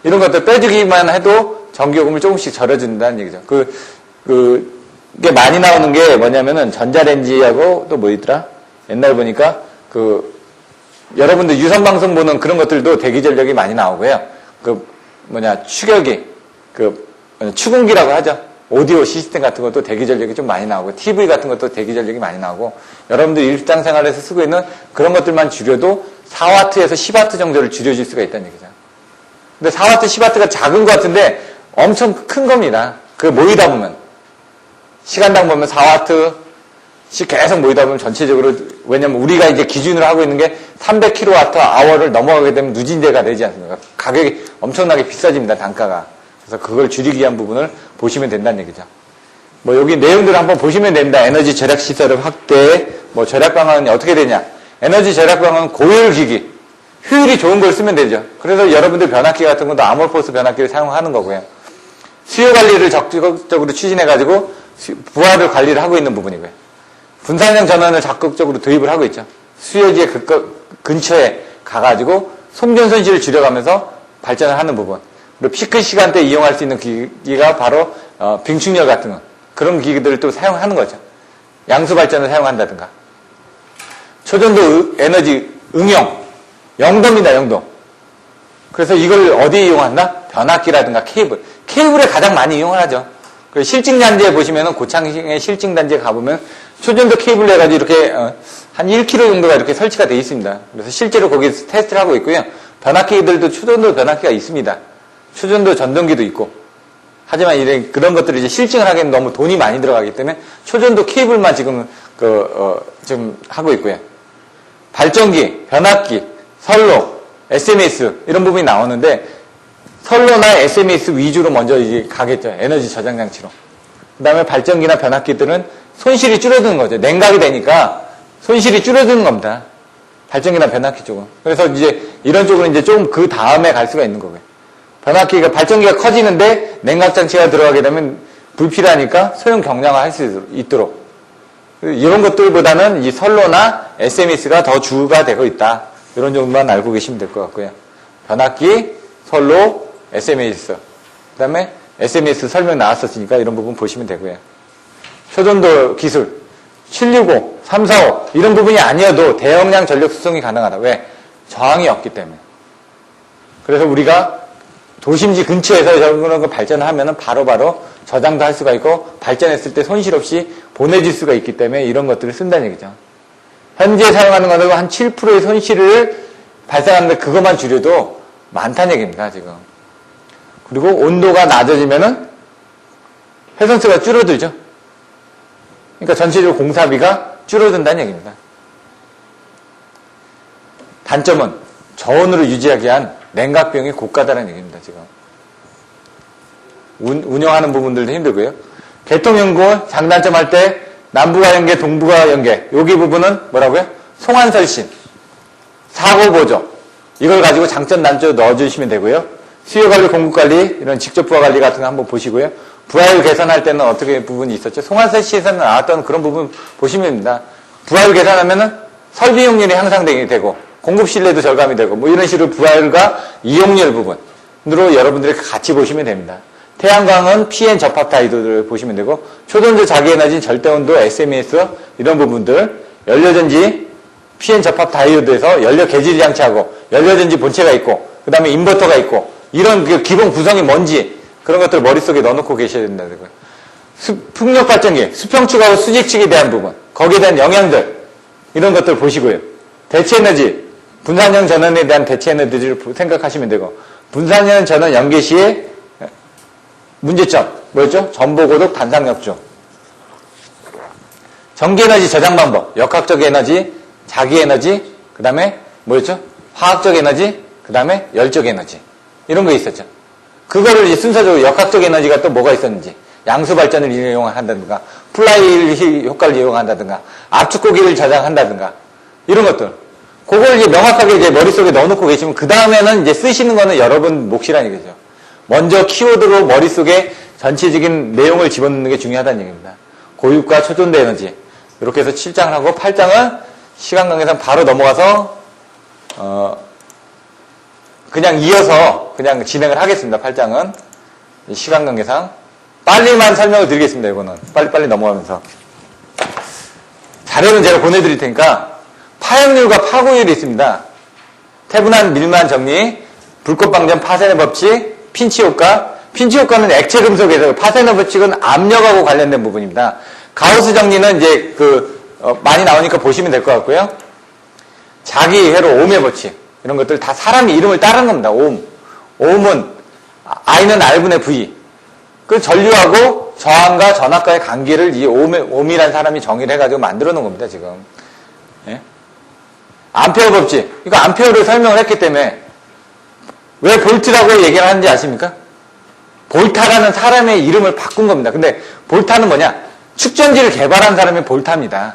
A: 이런 것들 빼주기만 해도 전기요금을 조금씩 절여준다는 얘기죠. 이게 많이 나오는 게 뭐냐면은 전자레인지하고 또 뭐 있더라? 옛날 보니까 여러분들 유선방송 보는 그런 것들도 대기 전력이 많이 나오고요. 추격기, 추궁기라고 하죠. 오디오 시스템 같은 것도 대기 전력이 좀 많이 나오고, TV 같은 것도 대기 전력이 많이 나오고, 여러분들 일상생활에서 쓰고 있는 그런 것들만 줄여도 4와트에서 10와트 정도를 줄여줄 수가 있다는 얘기죠. 근데 4와트, 10와트가 작은 것 같은데 엄청 큰 겁니다. 모이다 보면. 시간당 보면 4와트씩 계속 모이다 보면 전체적으로, 왜냐면 우리가 이제 기준으로 하고 있는 게 300kWh를 넘어가게 되면 누진제가 되지 않습니까? 가격이 엄청나게 비싸집니다, 단가가. 그래서 그걸 줄이기 위한 부분을 보시면 된다는 얘기죠. 여기 내용들을 한번 보시면 됩니다. 에너지 절약 시설의 확대, 절약 방안이 어떻게 되냐. 에너지 절약 방안은 고효율 기기, 효율이 좋은 걸 쓰면 되죠. 그래서 여러분들 변압기 같은 것도 아몰포스 변압기를 사용하는 거고요. 수요 관리를 적극적으로 추진해가지고 부하를 관리를 하고 있는 부분이고요. 분산형 전원을 적극적으로 도입을 하고 있죠. 수요지의 근처에 가가지고 송전 손실을 줄여가면서 발전을 하는 부분. 그리고 피크 시간대에 이용할 수 있는 기기가 바로 빙축열 같은 거. 그런 기기들을 또 사용하는 거죠. 양수 발전을 사용한다든가. 초전도 에너지 응용. 영도입니다, 영도. 그래서 이걸 어디에 이용한다? 변압기라든가 케이블. 케이블에 가장 많이 이용을 하죠. 실증단지에 보시면은 고창의 실증단지에 가보면 초전도 케이블 해가지고 이렇게 한 1km 정도가 이렇게 설치가 되어 있습니다. 그래서 실제로 거기서 테스트를 하고 있고요. 변압기들도 초전도 변압기가 있습니다. 초전도 전동기도 있고. 하지만 그런 것들을 이제 실증을 하기에는 너무 돈이 많이 들어가기 때문에 초전도 케이블만 지금 좀 하고 있고요. 발전기, 변압기, 선로, SMS 이런 부분이 나오는데 선로나 SMS 위주로 먼저 이제 가겠죠. 에너지 저장 장치로. 그 다음에 발전기나 변압기들은 손실이 줄어드는 거죠. 냉각이 되니까 손실이 줄어드는 겁니다. 발전기나 변압기 쪽은. 그래서 이제 이런 쪽은 이제 좀 그 다음에 갈 수가 있는 거고요. 발전기가 커지는데 냉각 장치가 들어가게 되면 불필요하니까 소형 경량화 할 수 있도록. 이런 것들보다는 이 선로나 SMS가 더 주가 되고 있다. 이런 정도만 알고 계시면 될 것 같고요. 변압기, 선로, SMS. 그 다음에 SMS 설명 나왔었으니까 이런 부분 보시면 되고요. 초전도 기술, 765, 345 이런 부분이 아니어도 대용량 전력 수송이 가능하다. 왜? 저항이 없기 때문에. 그래서 우리가 도심지 근처에서 이런 걸 발전을 하면은 바로바로 저장도 할 수가 있고 발전했을 때 손실 없이 보내줄 수가 있기 때문에 이런 것들을 쓴다는 얘기죠. 현재 사용하는 거는 한 7%의 손실을 발생하는데 그것만 줄여도 많다는 얘기입니다, 지금. 그리고 온도가 낮아지면은 회선수가 줄어들죠. 그러니까 전체적으로 공사비가 줄어든다는 얘기입니다. 단점은 저온으로 유지하기 위한 냉각 비용이 고가다는 얘기입니다, 지금. 운영하는 부분들도 힘들고요. 개통연구 장단점 할 때 남부가 연계, 동부가 연계. 여기 부분은 뭐라고요? 송환설신, 사고보조. 이걸 가지고 장점, 단점 넣어주시면 되고요. 수요관리, 공급관리, 이런 직접 부하관리 같은 거 한번 보시고요. 부하율 개선할 때는 어떻게 부분이 있었죠? 송환설시에서는 나왔던 그런 부분 보시면 됩니다. 부하율 개선하면은 설비 이용률이 향상되게 되고, 공급 신뢰도 절감이 되고, 이런 식으로 부하율과 이용률 부분으로 여러분들이 같이 보시면 됩니다. 태양광은 PN 접합 다이도를 보시면 되고, 초전도 자기에너지는 절대온도, SMS, 이런 부분들, 연료전지, PN 접합 다이오드에서 연료 개질 장치하고, 연료전지 본체가 있고, 그 다음에 인버터가 있고, 이런 기본 구성이 뭔지, 그런 것들을 머릿속에 넣어놓고 계셔야 된다는 거예요. 풍력 발전기, 수평축하고 수직축에 대한 부분, 거기에 대한 영향들, 이런 것들 보시고요. 대체에너지, 분산형 전원에 대한 대체에너지를 생각하시면 되고, 분산형 전원 연계 시에 문제점, 뭐였죠? 전보고속 단상역중. 전기에너지 저장 방법, 역학적 에너지, 자기 에너지, 그 다음에 뭐였죠? 화학적 에너지, 그 다음에 열적 에너지. 이런 거 있었죠. 그거를 이제 순서적으로 역학적 에너지가 또 뭐가 있었는지, 양수 발전을 이용한다든가, 플라이 효과를 이용한다든가, 압축고기를 저장한다든가, 이런 것들. 그걸 이제 명확하게 이제 머릿속에 넣어놓고 계시면, 그 다음에는 이제 쓰시는 거는 여러분 몫이라는 얘기죠. 먼저 키워드로 머릿속에 전체적인 내용을 집어넣는 게 중요하다는 얘기입니다. 고유가 초전도 에너지. 이렇게 해서 7장을 하고 8장은 시간 관계상 바로 넘어가서 그냥 이어서 그냥 진행을 하겠습니다. 8장은 시간 관계상 빨리만 설명을 드리겠습니다. 이거는 빨리빨리 넘어가면서 자료는 제가 보내드릴 테니까 파형률과 파고율이 있습니다. 태분한 밀만 정리, 불꽃방전 파생의 법칙, 핀치 효과는 액체 금속에서 파생의 법칙은 압력하고 관련된 부분입니다. 가우스 정리는 이제 많이 나오니까 보시면 될 것 같고요. 자기회로 옴의 법칙 이런 것들 다 사람이 이름을 따르는 겁니다. 옴은 I는 R분의 V. 그 전류하고 저항과 전압과의 관계를 이 옴이라는 사람이 정의를 해가지고 만들어 놓은 겁니다. 지금. 예? 암페어 법칙. 이거 암페어를 설명을 했기 때문에 왜 볼트라고 얘기를 하는지 아십니까? 볼타라는 사람의 이름을 바꾼 겁니다. 근데 볼타는 뭐냐? 축전지를 개발한 사람이 볼타입니다.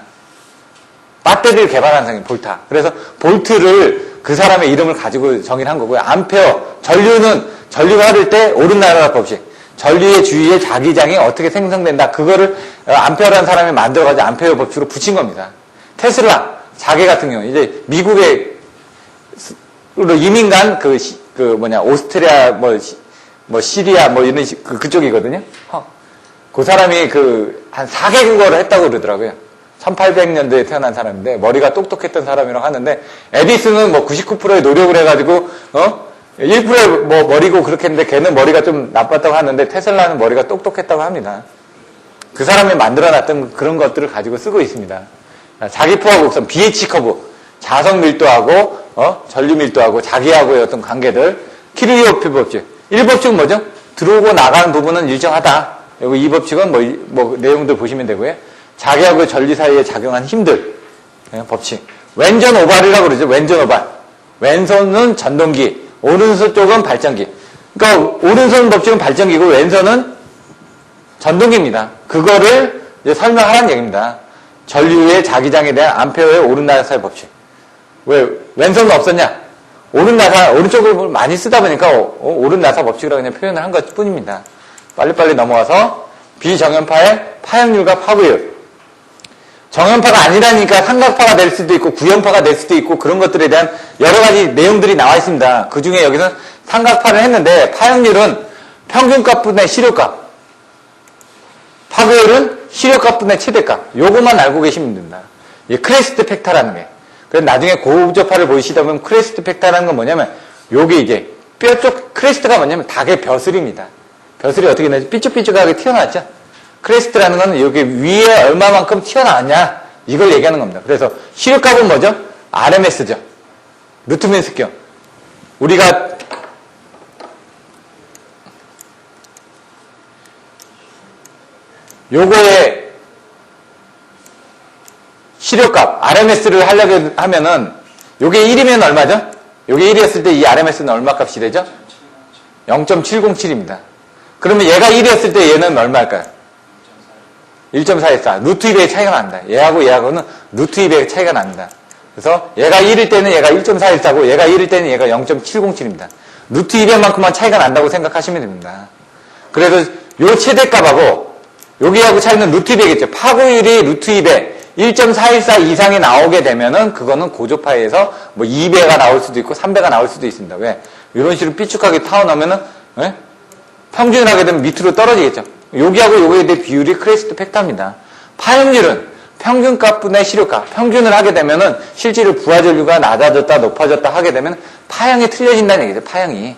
A: 배터리를 개발한 사람이 볼타. 그래서 볼트를 그 사람의 이름을 가지고 정의를 한 거고요. 암페어, 전류가 흐를 때 오른나라 법칙. 전류의 주위에 자기장이 어떻게 생성된다. 그거를 암페어라는 사람이 만들어가지고 암페어 법칙으로 붙인 겁니다. 테슬라, 자개 같은 경우, 이제 미국에 이민 간 오스트리아, 시리아, 이런 그쪽이거든요. 그 사람이 한 4개국어를 했다고 그러더라고요. 1800년대에 태어난 사람인데, 머리가 똑똑했던 사람이라고 하는데, 에디슨은 99%의 노력을 해가지고, 1%의 머리고 그렇게 했는데, 걔는 머리가 좀 나빴다고 하는데, 테슬라는 머리가 똑똑했다고 합니다. 그 사람이 만들어놨던 그런 것들을 가지고 쓰고 있습니다. 자기 포화 곡선, BH 커브, 자석 밀도하고, 전류 밀도하고, 자기하고의 어떤 관계들, 키르리오프 법칙. 1법칙은 뭐죠? 들어오고 나가는 부분은 일정하다. 여기 2법칙은 내용들 보시면 되고요. 자기하고 전류 사이에 작용한 힘들. 법칙. 왼전 오발이라고 그러죠. 왼전 오발. 왼손은 전동기, 오른손 쪽은 발전기. 그러니까 오른손 법칙은 발전기고 왼손은 전동기입니다. 그거를 이제 설명하라는 얘기입니다. 전류의 자기장에 대한 암페어의 오른나사의 법칙. 왜 왼손은 없었냐? 오른쪽을 많이 쓰다 보니까 오른나사 법칙이라고 그냥 표현을 한 것 뿐입니다. 빨리빨리 넘어가서 비정연파의 파형률과 파고율. 정연파가 아니라니까 삼각파가 될 수도 있고 구연파가 될 수도 있고 그런 것들에 대한 여러 가지 내용들이 나와 있습니다. 그 중에 여기서 삼각파를 했는데 파형률은 평균값분의 시료값, 파고율은 시료값분의 최대값. 요것만 알고 계시면 됩니다. 이 크레스트 팩터라는 게. 그래서 나중에 고급적파를 보이시다 보면 크레스트 팩터라는 건 뭐냐면 요게 이제 뼈 쪽 크레스트가 뭐냐면 닭의 벼슬입니다. 벼슬이 어떻게 되지? 삐쭉삐쭉하게 튀어나왔죠? 크레스트라는 건 여기 위에 얼마만큼 튀어나왔냐 이걸 얘기하는 겁니다. 그래서 시료값은 뭐죠? RMS죠. 루트민 습격. 우리가 요거의 시료값 RMS를 하려고 하면은 요게 1이면 얼마죠? 요게 1이었을 때 이 RMS는 얼마 값이 되죠? 0.707입니다. 그러면 얘가 1이었을 때 얘는 얼마일까요? 1.414. 루트 2배의 차이가 납니다. 얘하고는 루트 2배의 차이가 납니다. 그래서 얘가 1일 때는 얘가 1.414고 얘가 1일 때는 얘가 0.707입니다. 루트 2배만큼만 차이가 난다고 생각하시면 됩니다. 그래서 요 최대값하고 여기하고 차이는 루트 2배겠죠. 파고율이 루트 2배 1.414 이상이 나오게 되면은 그거는 고조파에서 2배가 나올 수도 있고 3배가 나올 수도 있습니다. 왜? 이런 식으로 삐쭉하게 타워나면은 평균을 하게 되면 밑으로 떨어지겠죠. 여기하고 여기에 대해 비율이 크레스트 팩터입니다. 파형률은 평균값분의 시료값. 평균을 하게 되면은 실제로 부하전류가 낮아졌다 높아졌다 하게 되면 파형이 틀려진다는 얘기죠. 파형이.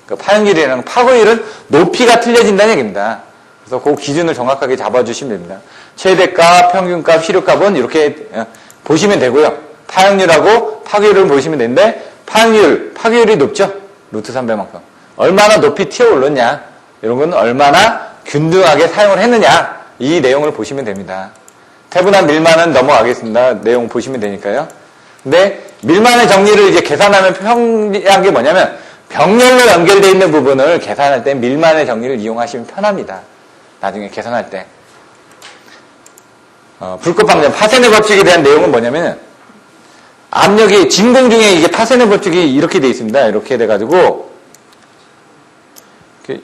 A: 그 파형률이라는 파고율은 높이가 틀려진다는 얘기입니다. 그래서 그 기준을 정확하게 잡아주시면 됩니다. 최대값, 평균값, 시료값은 이렇게 보시면 되고요. 파형률하고 파고율을 보시면 되는데 파고율이 높죠. 루트 3배만큼. 얼마나 높이 튀어 올랐냐. 이런 건 얼마나 균등하게 사용을 했느냐. 이 내용을 보시면 됩니다. 태분한 밀만은 넘어가겠습니다. 내용 보시면 되니까요. 근데 밀만의 정리를 이제 계산하면 편리한 게 뭐냐면 병렬로 연결되어 있는 부분을 계산할 때 밀만의 정리를 이용하시면 편합니다. 나중에 계산할 때. 불꽃방정 파세네 법칙에 대한 내용은 뭐냐면 압력이 진공 중에 이게 파세네 법칙이 이렇게 되어 있습니다. 이렇게 돼가지고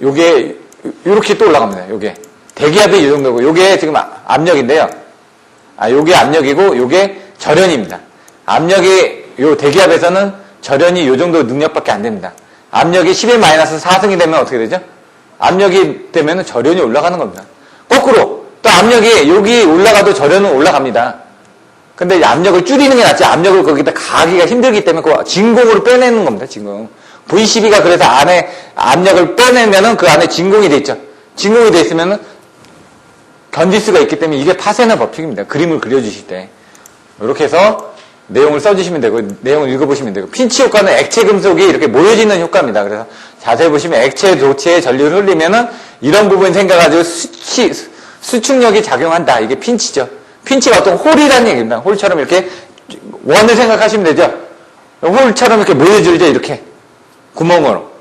A: 요게 이렇게 또 올라갑니다. 요게 대기압이 이 정도고 요게 지금 압력인데요. 요게 압력이고 요게 절연입니다. 압력이 요 대기압에서는 절연이 요 정도 능력밖에 안 됩니다. 압력이 11-4승이 되면 어떻게 되죠? 압력이 되면 절연이 올라가는 겁니다. 거꾸로 또 압력이 여기 올라가도 절연은 올라갑니다. 근데 압력을 줄이는 게 낫지 압력을 거기다 가기가 힘들기 때문에 그 진공으로 빼내는 겁니다. 진공. V12가 그래서 안에 압력을 빼내면은 그 안에 진공이 돼 있죠. 진공이 돼 있으면은 견딜 수가 있기 때문에 이게 파세네 법칙입니다. 그림을 그려주실 때. 이렇게 해서 내용을 써주시면 되고, 내용을 읽어보시면 되고, 핀치 효과는 액체 금속이 이렇게 모여지는 효과입니다. 그래서 자세히 보시면 액체, 도체에 전류를 흘리면은 이런 부분이 생겨가지고 수축력이 작용한다. 이게 핀치죠. 핀치가 어떤 홀이라는 얘기입니다. 홀처럼 이렇게 원을 생각하시면 되죠. 홀처럼 이렇게 모여들죠. 이렇게. 구멍으로.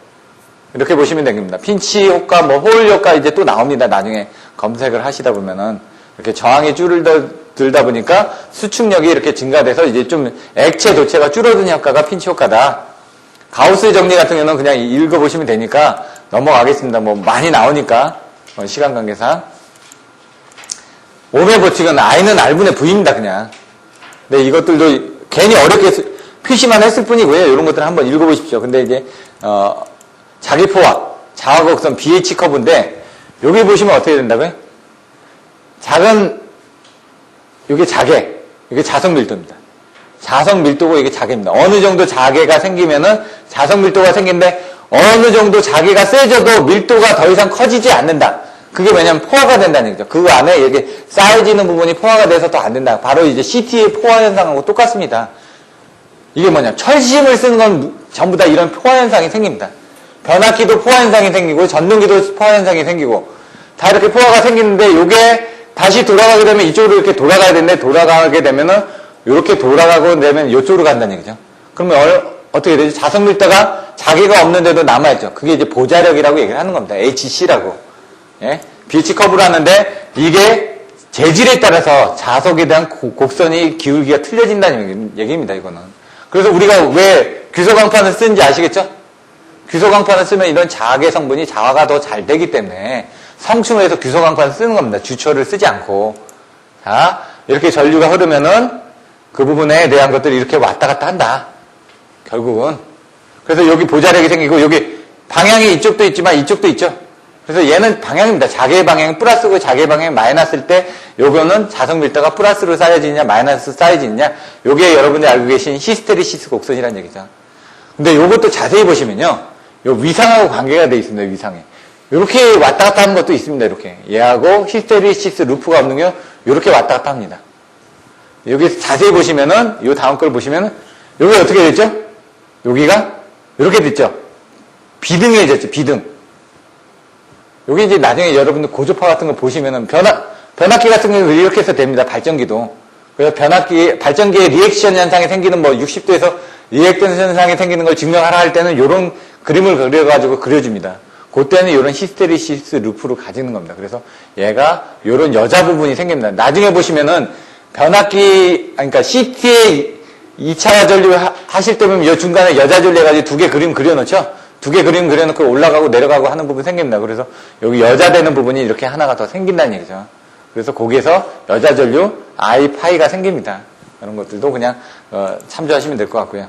A: 이렇게 보시면 됩니다. 핀치 효과, 홀 효과 이제 또 나옵니다. 나중에 검색을 하시다 보면은. 이렇게 저항이 줄어들다 보니까 수축력이 이렇게 증가돼서 이제 좀 액체 도체가 줄어드는 효과가 핀치 효과다. 가우스 정리 같은 경우는 그냥 읽어보시면 되니까 넘어가겠습니다. 많이 나오니까. 시간 관계상. 옴의 법칙은 I는 R분의 V입니다, 그냥. 근데 이것들도 괜히 어렵게 표시만 했을 뿐이고요. 이런 것들을 한번 읽어보십시오. 근데 이제, 자기 포화, 자화곡선 BH 커브인데, 여기 보시면 어떻게 된다고요? 이게 자개, 이게 자석 밀도입니다. 자석 밀도고 이게 자개입니다. 어느 정도 자개가 생기면은 자석 밀도가 생기는데, 어느 정도 자개가 세져도 밀도가 더 이상 커지지 않는다. 그게 왜냐면 포화가 된다는 얘기죠. 그 안에 이렇게 쌓여지는 부분이 포화가 돼서 더 안 된다. 바로 이제 CT의 포화 현상하고 똑같습니다. 이게 뭐냐. 철심을 쓰는 건 전부 다 이런 포화 현상이 생깁니다. 변압기도 포화 현상이 생기고, 전등기도 포화 현상이 생기고, 다 이렇게 포화가 생기는데, 요게 다시 돌아가게 되면 이쪽으로 이렇게 돌아가야 되는데, 돌아가게 되면은, 요렇게 돌아가고 되면 이쪽으로 간다는 얘기죠. 그러면 어떻게 되죠? 자석 밀도가 자기가 없는데도 남아있죠. 그게 이제 보자력이라고 얘기를 하는 겁니다. HC라고. 예? BH 커브를 하는데 이게 재질에 따라서 자석에 대한 곡선이 기울기가 틀려진다는 얘기입니다. 이거는. 그래서 우리가 왜 규소광판을 쓰는지 아시겠죠? 규소광판을 쓰면 이런 자개 성분이 자화가 더 잘 되기 때문에 성충을 해서 규소광판을 쓰는 겁니다. 주초를 쓰지 않고. 자, 이렇게 전류가 흐르면은 그 부분에 대한 것들이 이렇게 왔다 갔다 한다. 결국은. 그래서 여기 보자력이 생기고 여기 방향이 이쪽도 있지만 이쪽도 있죠. 그래서 얘는 방향입니다. 자개 방향이 플러스고 자개 방향이 마이너스일 때 요거는 자석 밀도가 플러스로 쌓여지느냐 마이너스 쌓여지느냐 요게 여러분들이 알고 계신 히스테리시스 곡선이라는 얘기죠. 근데 요것도 자세히 보시면요. 요 위상하고 관계가 돼 있습니다. 위상에. 요렇게 왔다 갔다 하는 것도 있습니다. 이렇게. 얘하고 히스테리시스 루프가 없는 게 요렇게 왔다 갔다 합니다. 여기 자세히 보시면은 요 다음 걸 보시면은 요게 어떻게 됐죠? 여기가 요렇게 됐죠. 비등해졌죠. 비등. 여기 이제 나중에 여러분들 고주파 같은 거 보시면은 변압기 같은 경우는 이렇게 해서 됩니다. 발전기도. 그래서 발전기의 리액션 현상이 생기는 60도에서 리액션 현상이 생기는 걸 증명하라 할 때는 이런 그림을 그려가지고 그려줍니다. 그때는 이런 히스테리시스 루프로 가지는 겁니다. 그래서 얘가 이런 여자 부분이 생깁니다. 나중에 보시면은 변압기, 그러니까 CT에 2차 전류 하실 때 보면 이 중간에 여자 전류 해가지고 두 개 그림 그려놓죠? 두 개 그림 그려놓고 올라가고 내려가고 하는 부분이 생깁니다. 그래서 여기 여자 되는 부분이 이렇게 하나가 더 생긴다는 얘기죠. 그래서 거기에서 여자 전류 I 파이가 생깁니다. 이런 것들도 그냥 참조하시면 될 것 같고요.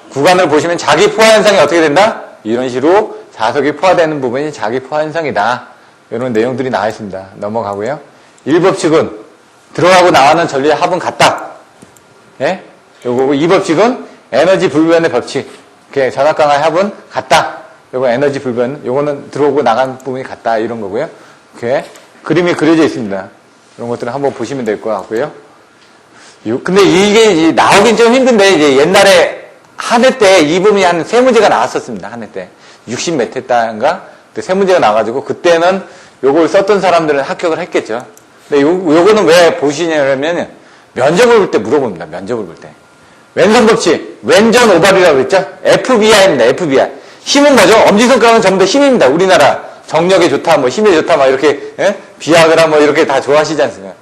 A: 구간을 보시면 자기 포화 현상이 어떻게 된다? 이런 식으로 자석이 포화되는 부분이 자기 포화 현상이다. 이런 내용들이 나와 있습니다. 넘어가고요. 1법칙은 들어가고 나가는 전류의 합은 같다. 예? 요거고 2법칙은 에너지 불변의 법칙. 이렇게 전압 강화의 합은 같다. 요거 에너지 불변, 요거는 들어오고 나간 부분이 같다. 이런 거고요. 이렇게 그림이 그려져 있습니다. 이런 것들은 한번 보시면 될 것 같고요. 근데 이게 이제 나오긴 좀 힘든데, 이제 옛날에 한 해 때 이 부분이 한 3문제가 나왔었습니다. 한 해 때. 60몇 회 따인가? 세 문제가 나와가지고, 그때는 요걸 썼던 사람들은 합격을 했겠죠. 근데 요거는 왜 보시냐면 면접을 볼 때 물어봅니다. 면접을 볼 때. 왼손 법칙, 왼전 오발이라고 그랬죠? FBI입니다. FBI. 힘은 뭐죠? 엄지손가락은 전부 다 힘입니다. 우리나라 정력에 좋다, 뭐 힘에 좋다, 막 이렇게 비아그라 뭐 이렇게 다 좋아하시지 않습니까?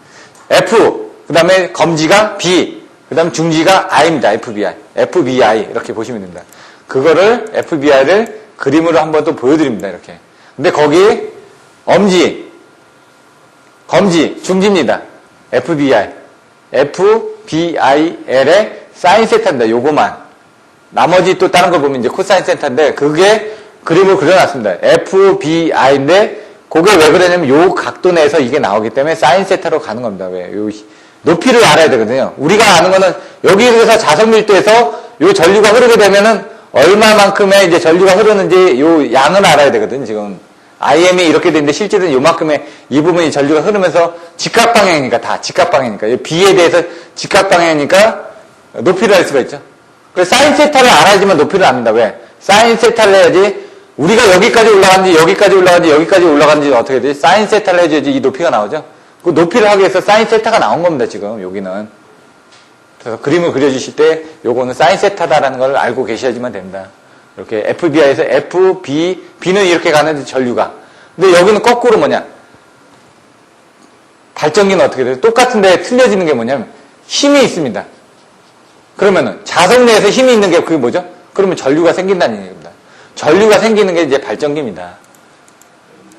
A: F, 그 다음에 검지가 B, 그 다음에 중지가 I입니다. FBI. FBI 이렇게 보시면 됩니다. 그거를 FBI를 그림으로 한번 또 보여드립니다. 이렇게. 근데 거기 엄지, 검지, 중지입니다. FBI. FBIL의 사인 세타입니다. 요거만. 나머지 또 다른 걸 보면 이제 코사인 세타인데 그게 그림을 그려놨습니다. FBI인데 그게 왜 그러냐면 요 각도 내에서 이게 나오기 때문에 사인 세타로 가는 겁니다. 왜? 요 높이를 알아야 되거든요. 우리가 아는 거는 여기에서 자석 밀도에서 요 전류가 흐르게 되면은 얼마만큼의 이제 전류가 흐르는지 요 양을 알아야 되거든요. 지금 IM이 이렇게 되는데 실제로는 요만큼의 이 부분이 전류가 흐르면서 직각 방향이니까 다 직각 방향이니까 B에 대해서 직각 방향이니까 높이를 알 수가 있죠. 그래서 사인 세타를 알아야지만 높이를 압니다. 왜? 사인 세타를 해야지 우리가 여기까지 올라갔는지 여기까지 올라갔는지 여기까지 올라갔는지 어떻게 되지? 사인 세타를 해줘야지 이 높이가 나오죠. 그 높이를 하기 위해서 사인 세타가 나온 겁니다. 지금 여기는. 그래서 그림을 그려주실 때 요거는 사인 세타다라는 걸 알고 계셔야지만 됩니다. 이렇게 FBI에서 FB, B는 이렇게 가는데 전류가. 근데 여기는 거꾸로 뭐냐? 발전기는 어떻게 돼요? 똑같은데 틀려지는 게 뭐냐면 힘이 있습니다. 그러면은 자석 내에서 힘이 있는 게 그게 뭐죠? 그러면 전류가 생긴다는 얘기입니다. 전류가 생기는 게 이제 발전기입니다.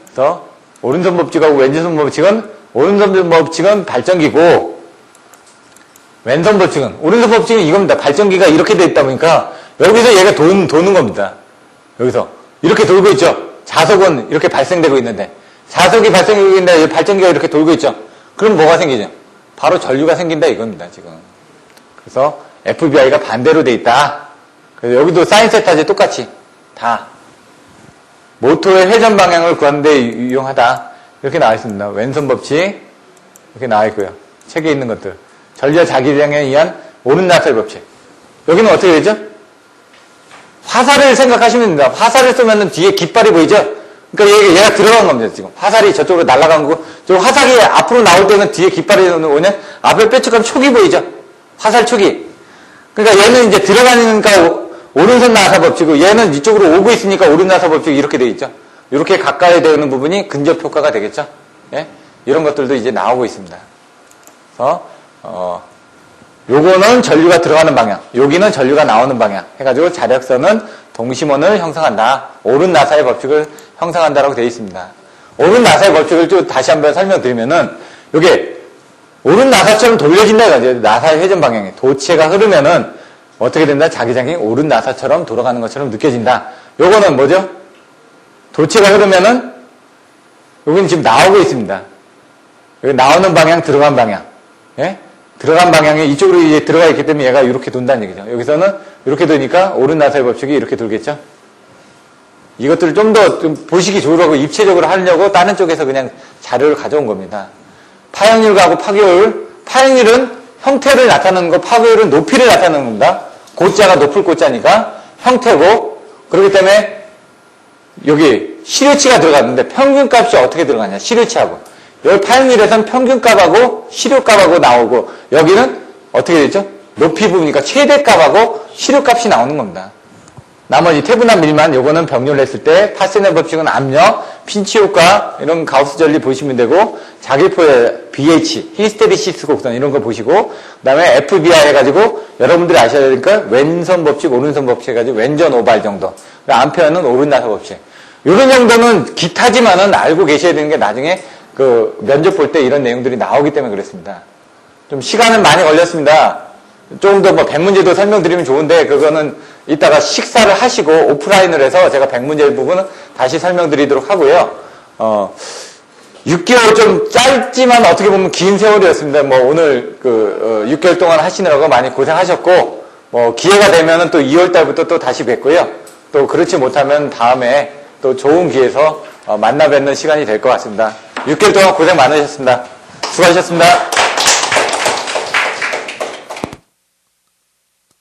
A: 그래서 오른손 법칙하고 왼손 법칙은 오른손 법칙은 발전기고 왼손 법칙은 오른손 법칙은 이겁니다. 발전기가 이렇게 돼 있다 보니까 여기서 얘가 도는 겁니다. 여기서 이렇게 돌고 있죠. 자석은 이렇게 발생되고 있는데 자석이 발생되고 있는데 발전기가 이렇게 돌고 있죠. 그럼 뭐가 생기죠? 바로 전류가 생긴다 이겁니다. 지금. 그래서 FBI가 반대로 돼 있다. 그래서 여기도 사인 세타제 똑같이 다 모토의 회전 방향을 구하는 데 유용하다. 이렇게 나와 있습니다. 왼손 법칙 이렇게 나와 있고요. 책에 있는 것들. 전류와 자기장에 의한 오른 나사의 법칙. 여기는 어떻게 되죠? 화살을 생각하시면 됩니다. 화살을 쏘면 뒤에 깃발이 보이죠? 그러니까 얘가 들어간 겁니다. 지금 화살이 저쪽으로 날아간 거고 저 화살이 앞으로 나올 때는 뒤에 깃발이 오냐? 앞에 뾰족한 촉이 보이죠? 화살 촉이. 그러니까 얘는 이제 들어가니까 오른손 나사 법칙이고 얘는 이쪽으로 오고 있으니까 오른 나사 법칙이 이렇게 되어 있죠. 이렇게 가까이 되는 부분이 근접 효과가 되겠죠. 예? 이런 것들도 이제 나오고 있습니다. 그래서 요거는 전류가 들어가는 방향, 여기는 전류가 나오는 방향 해가지고 자력선은 동심원을 형성한다. 오른 나사의 법칙을 형성한다라고 되어 있습니다. 오른 나사의 법칙을 또 다시 한번 설명드리면은 요게 오른 나사처럼 돌려진다 이거죠. 나사의 회전 방향이 도체가 흐르면은 어떻게 된다? 자기장이 오른 나사처럼 돌아가는 것처럼 느껴진다. 요거는 뭐죠? 도체가 흐르면은 여기는 지금 나오고 있습니다. 여기 나오는 방향, 들어간 방향. 예? 들어간 방향에 이쪽으로 이제 들어가 있기 때문에 얘가 이렇게 돈다는 얘기죠. 여기서는 이렇게 되니까 오른 나사의 법칙이 이렇게 돌겠죠. 이것들을 좀 더 좀 보시기 좋으라고 입체적으로 하려고 다른 쪽에서 그냥 자료를 가져온 겁니다. 파형률하고 파괴율. 파형률은 형태를 나타내는 거, 파괴율은 높이를 나타내는 겁니다. 고자가 높을 고자니까 형태고, 그렇기 때문에 여기 시료치가 들어갔는데 평균값이 어떻게 들어가냐? 시료치하고. 여기 파형률에서는 평균값하고 시료값하고 나오고 여기는 어떻게 되죠? 높이 부분이니까 최대값하고 시료값이 나오는 겁니다. 나머지 태분화 밀만 요거는 병렬을 했을 때 파세넬 법칙은 압력, 핀치 효과 이런 가우스 전리 보시면 되고 자기포의 BH, 히스테리시스 곡선 이런 거 보시고 그다음에 FBI 해가지고 여러분들이 아셔야 되니까 왼손 법칙, 오른손 법칙 해가지고 왼전 오발 정도. 암페어는 오른 나사 법칙. 이런 정도는 기타지만은 알고 계셔야 되는 게 나중에 그 면접 볼 때 이런 내용들이 나오기 때문에 그렇습니다. 좀 시간은 많이 걸렸습니다. 조금 더 뭐 100문제도 설명드리면 좋은데 그거는 이따가 식사를 하시고 오프라인을 해서 제가 100문제 부분은 다시 설명드리도록 하고요. 6개월 좀 짧지만 어떻게 보면 긴 세월이었습니다. 뭐 오늘 6개월 동안 하시느라고 많이 고생하셨고 뭐 기회가 되면은 또 2월 달부터 또 다시 뵙고요. 또 그렇지 못하면 다음에 또 좋은 기회에서 만나 뵙는 시간이 될 것 같습니다. 6개월 동안 고생 많으셨습니다. 수고하셨습니다.